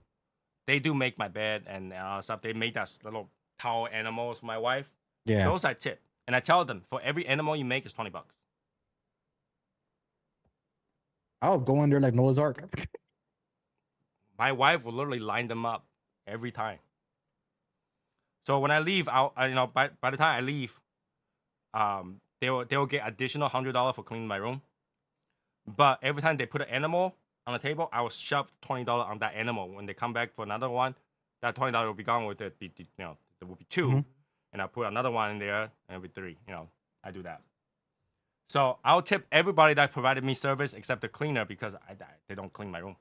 they do make my bed and stuff. They make that little towel animals for my wife. Yeah. Those I tip. And I tell them, for every animal you make is $20. I'll go in there like Noah's Ark. My wife will literally line them up every time. So when I leave, by the time I leave, they will get additional $100 for cleaning my room. But every time they put an animal on the table, I will shove $20 on that animal. When they come back for another one, that $20 will be gone with it. There will be 2, and I'll put another one in there, and it'll be 3. I do that. So I'll tip everybody that provided me service except the cleaner because they don't clean my room.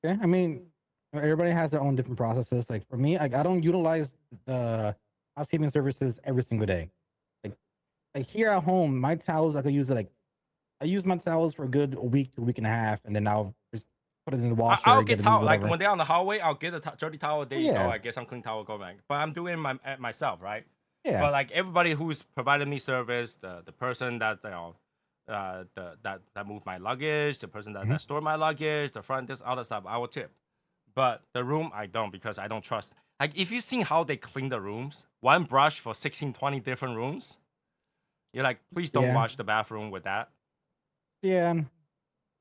Yeah, I mean, everybody has their own different processes. Like for me, I don't utilize the housekeeping services every single day. Like here at home, my towels I could use it like I use my towels for a good week to a week and a half, and then I'll just put it in the washer. I'll get get it towel like whatever. when they're on the hallway. I'll get a dirty towel. There you go. Yeah. I get some clean towel. Go back. But I'm doing myself, right? Yeah. But like everybody who's provided me service, the person that that moved my luggage, the person that stored my luggage, the front desk, all that stuff, I will tip. But the room, I don't because I don't trust. Like if you seen how they clean the rooms, one brush for 16, 20 different rooms, you're like, please don't Yeah. wash the bathroom with that. Yeah.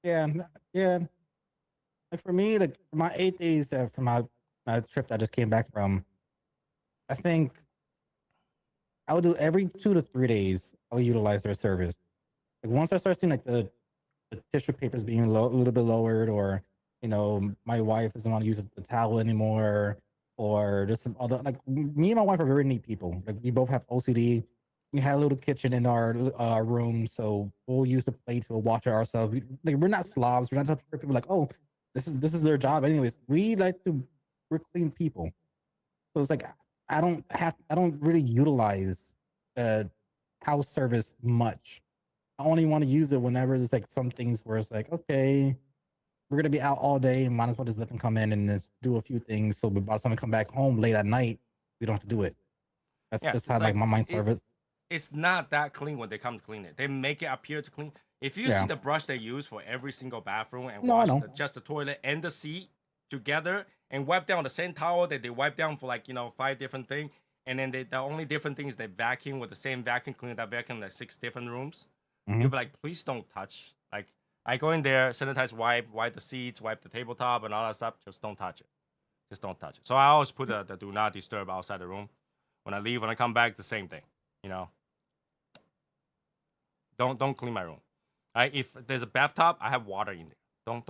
Like for me, like my 8 days from my trip that I just came back from, I think I would do every 2 to 3 days. I would utilize their service. Like once I start seeing like the tissue papers being a little bit lowered, or my wife doesn't want to use the towel anymore, or just some other like me and my wife are very neat people. Like we both have OCD. We had a little kitchen in our room, so we'll use the plates. We'll wash it ourselves. We're not slobs. We're not type of people like, oh, this is their job. Anyways, we're clean people. So it's like I don't really utilize house service much. I only want to use it whenever there's like some things where it's like, okay, we're gonna be out all day, might as well just let them come in and just do a few things. So by the time we come back home late at night, we don't have to do it. That's just how like my mind service. It's not that clean when they come to clean it. They make it appear to clean. If you see the brush they use for every single bathroom and wash just the toilet and the seat together and wipe down the same towel that they wipe down for 5 different things, and then the only different thing is they vacuum with the same vacuum cleaner that vacuum like 6 different rooms. You'll be like, please don't touch. Like I go in there, sanitize, wipe the seats, wipe the tabletop and all that stuff. Just don't touch it. Just don't touch it. So I always put the do not disturb outside the room. When I leave, when I come back, the same thing. Don't clean my room. If there's a bathtub, I have water in there. Don't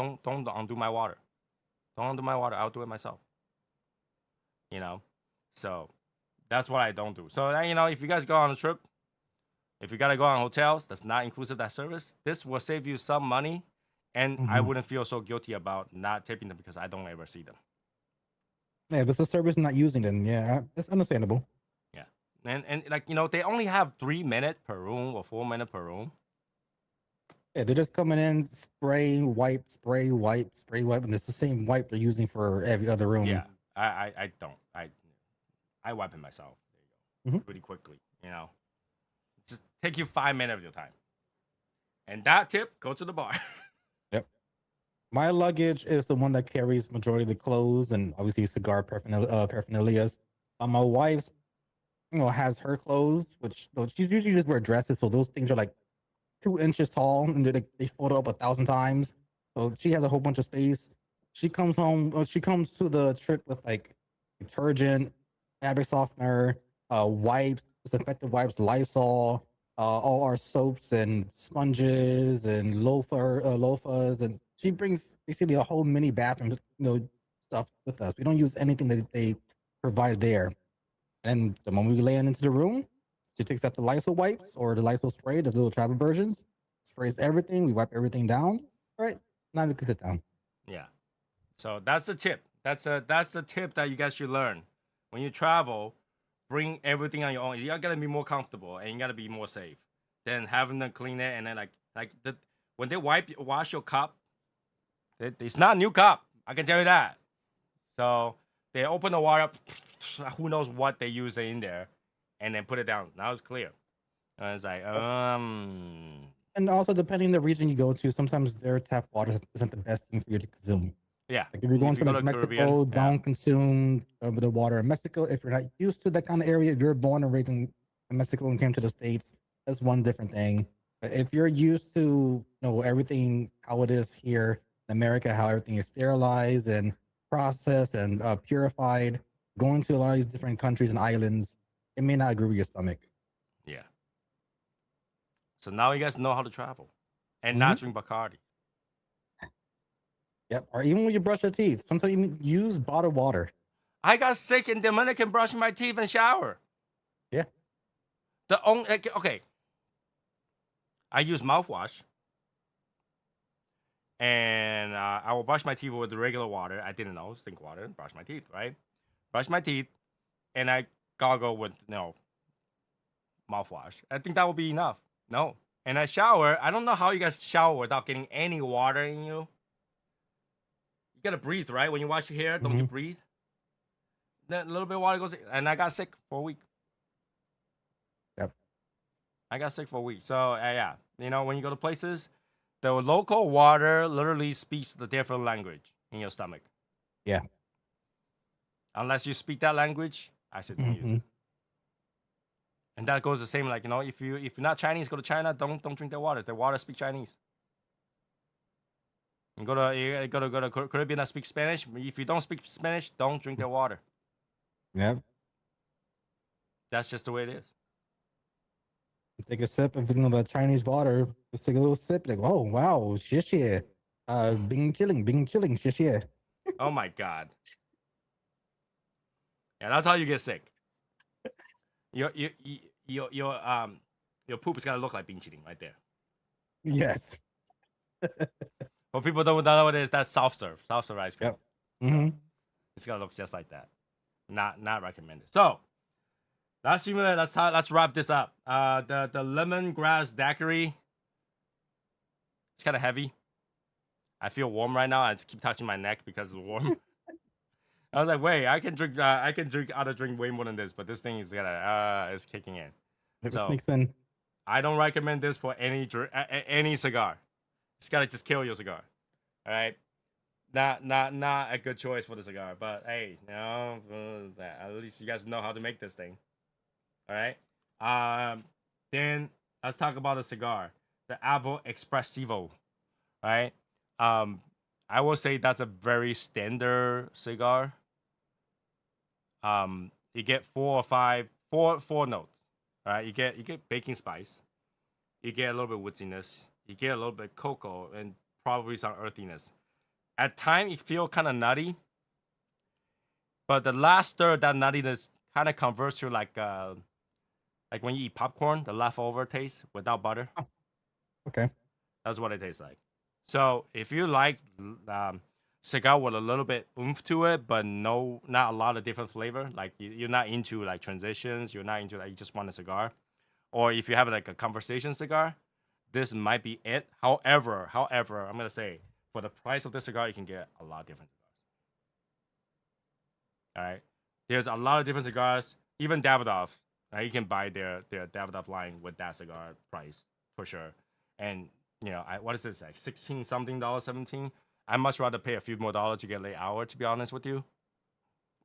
undo my water. Don't undo my water. I'll do it myself. So that's what I don't do. So if you guys go on a trip, if you gotta go on hotels, that's not inclusive that service. This will save you some money, and I wouldn't feel so guilty about not tipping them because I don't ever see them. Yeah, if it's a service not using them, yeah, that's understandable. Yeah, and they only have 3 minutes per room or 4 minutes per room. Yeah, they're just coming in, spray, wipe, and it's the same wipe they're using for every other room. Yeah, I don't. I wipe it myself. There you go. Pretty quickly. Just take you 5 minutes of your time. And that tip, go to the bar. Yep. My luggage is the one that carries majority of the clothes and obviously cigar paraphernalia. My wife's, has her clothes, which she usually just wear dresses, so those things are like 2 inches tall and they fold up 1,000 times. So she has a whole bunch of space. She comes home. She comes to the trip with like detergent, fabric softener, wipes, disinfectant wipes, Lysol, all our soaps and sponges and loofahs, and she brings basically a whole mini bathroom, stuff with us. We don't use anything that they provide there. And the moment we land into the room, she takes out the Lysol wipes or the Lysol spray, the little travel versions, sprays everything. We wipe everything down. All right, now we can sit down. Yeah. So that's the tip. That's the tip that you guys should learn. When you travel, bring everything on your own. You gotta be more comfortable and you gotta be more safe than having them clean it. And then when they wash your cup, it's not a new cup. I can tell you that. So They open the water up, who knows what they use in there, and then put it down. Now it's clear. And it's like, And also, depending on the region you go to, sometimes their tap water isn't the best thing for you to consume. yeah. Like if you're going If you to go like to Caribbean, Mexico, yeah. don't consume the water in Mexico. If you're not used to that kind of area, if you're born and raised in Mexico and came to the States, that's one different thing. But if you're used to, everything how it is here in America, how everything is sterilized and processed and purified, going to a lot of these different countries and islands, it may not agree with your stomach. Yeah. So now you guys know how to travel and not drink Bacardi. Yep. Or even when you brush your teeth, sometimes you use bottled water. I got sick in Dominican brushing my teeth and shower. Yeah. The only okay. I use mouthwash, and I will brush my teeth with the regular water. I didn't know, sink water, brush my teeth, right? Brush my teeth, and I gargle with mouthwash. I think that would be enough. No. And I shower. I don't know how you guys shower without getting any water in you. You gotta breathe, right? When you wash your hair, don't you breathe? Then a little bit of water goes in, and I got sick for a week. Yep. I got sick for a week. So yeah, when you go to places, the local water literally speaks the different language in your stomach. Yeah. Unless you speak that language, I said don't use it. And that goes the same. Like if you're not Chinese, go to China. Don't drink their water. Their water speak Chinese. You go to Caribbean that speak Spanish. If you don't speak Spanish, don't drink their water. Yep. That's just the way it is. Take a sip of the Chinese water. Just take a little sip. Like, oh wow, 谢谢. Bing chilling, 谢谢. Oh my god. Yeah, that's how you get sick. Your poop is gonna look like bean cheating right there. Yes. For people that don't know what it is, that's soft serve ice cream. Yep. It's gonna look just like that. Not recommended. So last few minutes, let's wrap this up. The lemongrass daiquiri. It's kind of heavy. I feel warm right now. I just keep touching my neck because it's warm. I was like, wait, I can drink other drink way more than this, but this thing is is kicking in. It So, sneaks in. I don't recommend this for any cigar. It's gotta just kill your cigar. All right, not a good choice for the cigar. But hey, at least you guys know how to make this thing. All right. Then let's talk about the cigar, the Avo Expressivo. All right. I will say that's a very standard cigar. You get four notes. All right, you get baking spice, you get a little bit woodiness, you get a little bit cocoa, and probably some earthiness. At times, it feel kind of nutty, but the last third, that nuttiness kind of converts to like when you eat popcorn, the leftover taste without butter. Oh, okay. That's what it tastes like. So if you like cigar with a little bit oomph to it, but not a lot of different flavor, like you're not into like transitions, you're not into like you just want a cigar, or if you have like a conversation cigar, this might be it. However, I'm gonna say for the price of this cigar, you can get a lot of different cigars. All right, there's a lot of different cigars, even Davidoff. You can buy their Davidoff line with that cigar price for sure, and what is this like $16 something, $17? I much rather pay a few more dollars to get late hour, to be honest with you.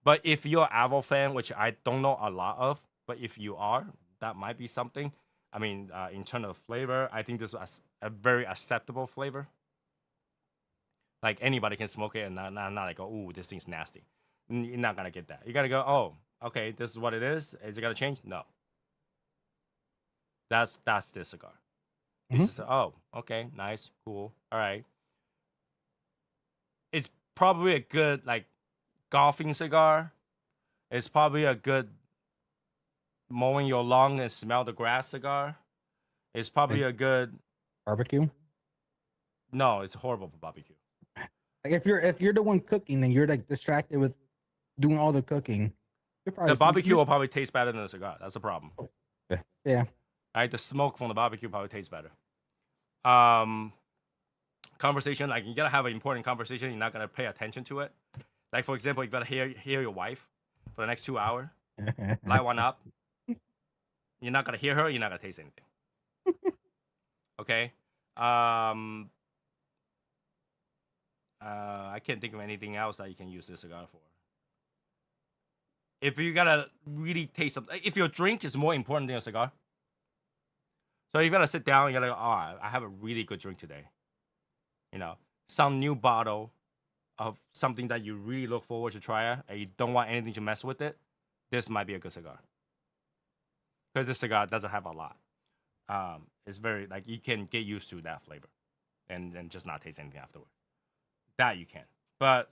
But if you're an Avo fan, which I don't know a lot of, but if you are, that might be something. I mean, in terms of flavor, I think this is a very acceptable flavor. Like anybody can smoke it and not like, oh, this thing's nasty. You're not gonna get that. You gotta go, oh, okay, this is what it is. Is it gonna change? No. That's this cigar. This is, oh, okay, nice, cool, all right. It's probably a good like golfing cigar. It's probably a good mowing your lawn and smell the grass cigar. It's probably a good barbecue. No, it's horrible for barbecue. Like if you're the one cooking and you're like distracted with doing all the cooking, the barbecue will probably taste better than the cigar. That's the problem. Yeah. Right, the smoke from the barbecue probably tastes better. Conversation, like you gotta have an important conversation. You're not gonna pay attention to it. Like for example, you gotta hear your wife for the next 2 hours. Light one up. You're not gonna hear her. You're not gonna taste anything. Okay. I can't think of anything else that you can use this cigar for. If you gotta really taste something, if your drink is more important than your cigar, so you gotta sit down. You gotta go, oh, I have a really good drink today. You know, some new bottle of something that you really look forward to try it, and you don't want anything to mess with it. This might be a good cigar because this cigar doesn't have a lot. It's very like you can get used to that flavor, and just not taste anything afterward. That you can, but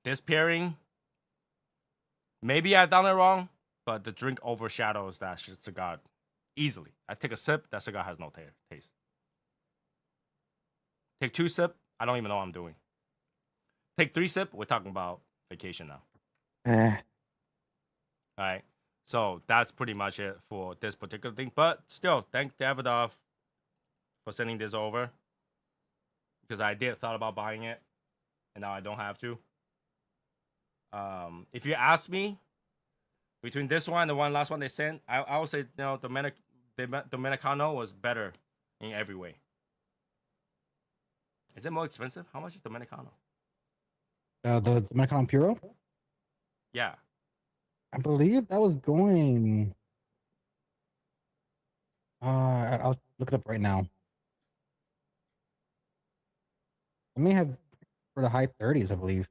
this pairing, maybe I've done it wrong, but the drink overshadows that cigar easily. I take a sip, that cigar has no taste. Take 2 sip, I don't even know what I'm doing. Take 3 sip, we're talking about vacation now. All right. So that's pretty much it for this particular thing. But still, thank Davidoff for sending this over. Because I did thought about buying it. And now I don't have to. If you ask me, between this one and the last one they sent, I would say, you know, the Dominicano was better in every way. Is it more expensive? How much is Dominicano? The Dominicano Puro? Yeah. I believe that was going. I'll look it up right now. I may have for the high 30s, I believe.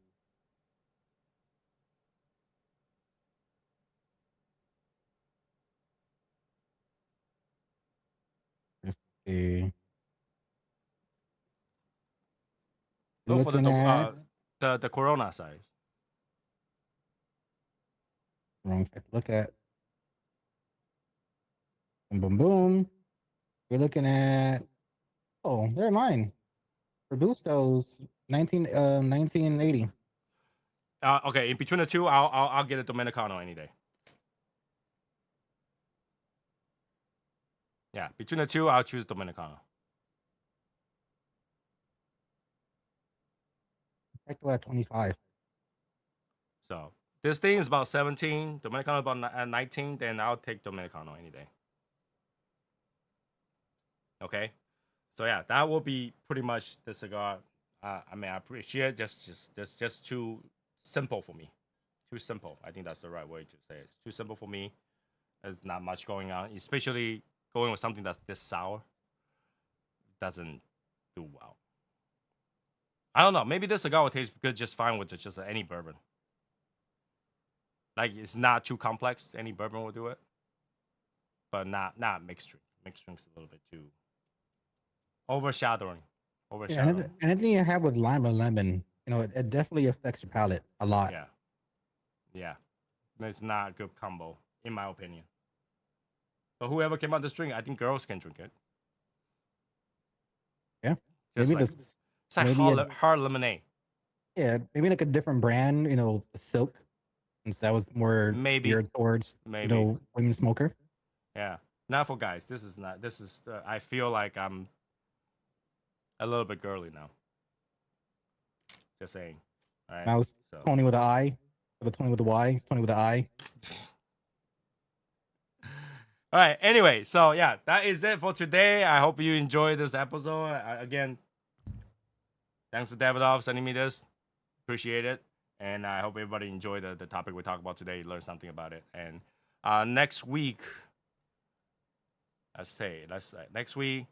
Let's see. Look for Looking at the Corona size. wrong side. Look at boom, boom, boom. You're looking at they're mine. Robustos 1980. Okay, in between the two, I'll get a Dominicano any day. Yeah, between the two, I'll choose Dominicano. Actually at 25. So this thing is about 17. Dominicano about 19. Then I'll take Dominicano any day. Okay, so yeah, that will be pretty much the cigar. I mean, I appreciate it. Just too simple for me. Too simple. I think that's the right way to say it. It's too simple for me. There's not much going on, especially going with something that's this sour. Doesn't do well. I don't know. Maybe this cigar will taste good just fine with just any bourbon. Like it's not too complex. Any bourbon will do it, but not mixed drink. Mixed drink's a little bit too overshadowing. Yeah, anything you have with lime or lemon, you know, it definitely affects your palate a lot. Yeah. It's not a good combo, in my opinion. But whoever came out with this drink, I think girls can drink it. Yeah. Just maybe like, it's like hard lemonade. Yeah, maybe like a different brand, you know, the Silk, since that was more geared towards, you know, women smoker. Yeah, not for guys. This is not. This is. I feel like I'm a little bit girly now. Just saying. All right. Now it's Tony with an I, or the Tony with the Y. It's Tony with an I. All right. Anyway, so yeah, that is it for today. I hope you enjoyed this episode. Again, thanks to Davidoff sending me this. Appreciate it. And I hope everybody enjoyed the topic we talked about today. Learn something about it. And next week, next week,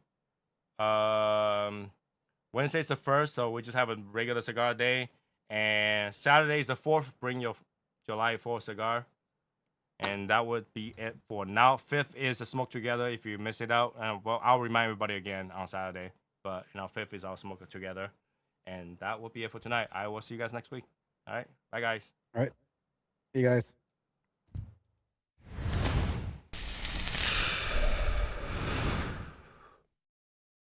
Wednesday's the 1st, so we just have a regular cigar day. And Saturday's the 4th. Bring your July 4th cigar. And that would be it for now. 5th is the Smoke Together if you miss it out. Well, I'll remind everybody again on Saturday. But, 5th is our Smoke Together. And that will be it for tonight. I will see you guys next week. All right. Bye, guys. All right. See you guys.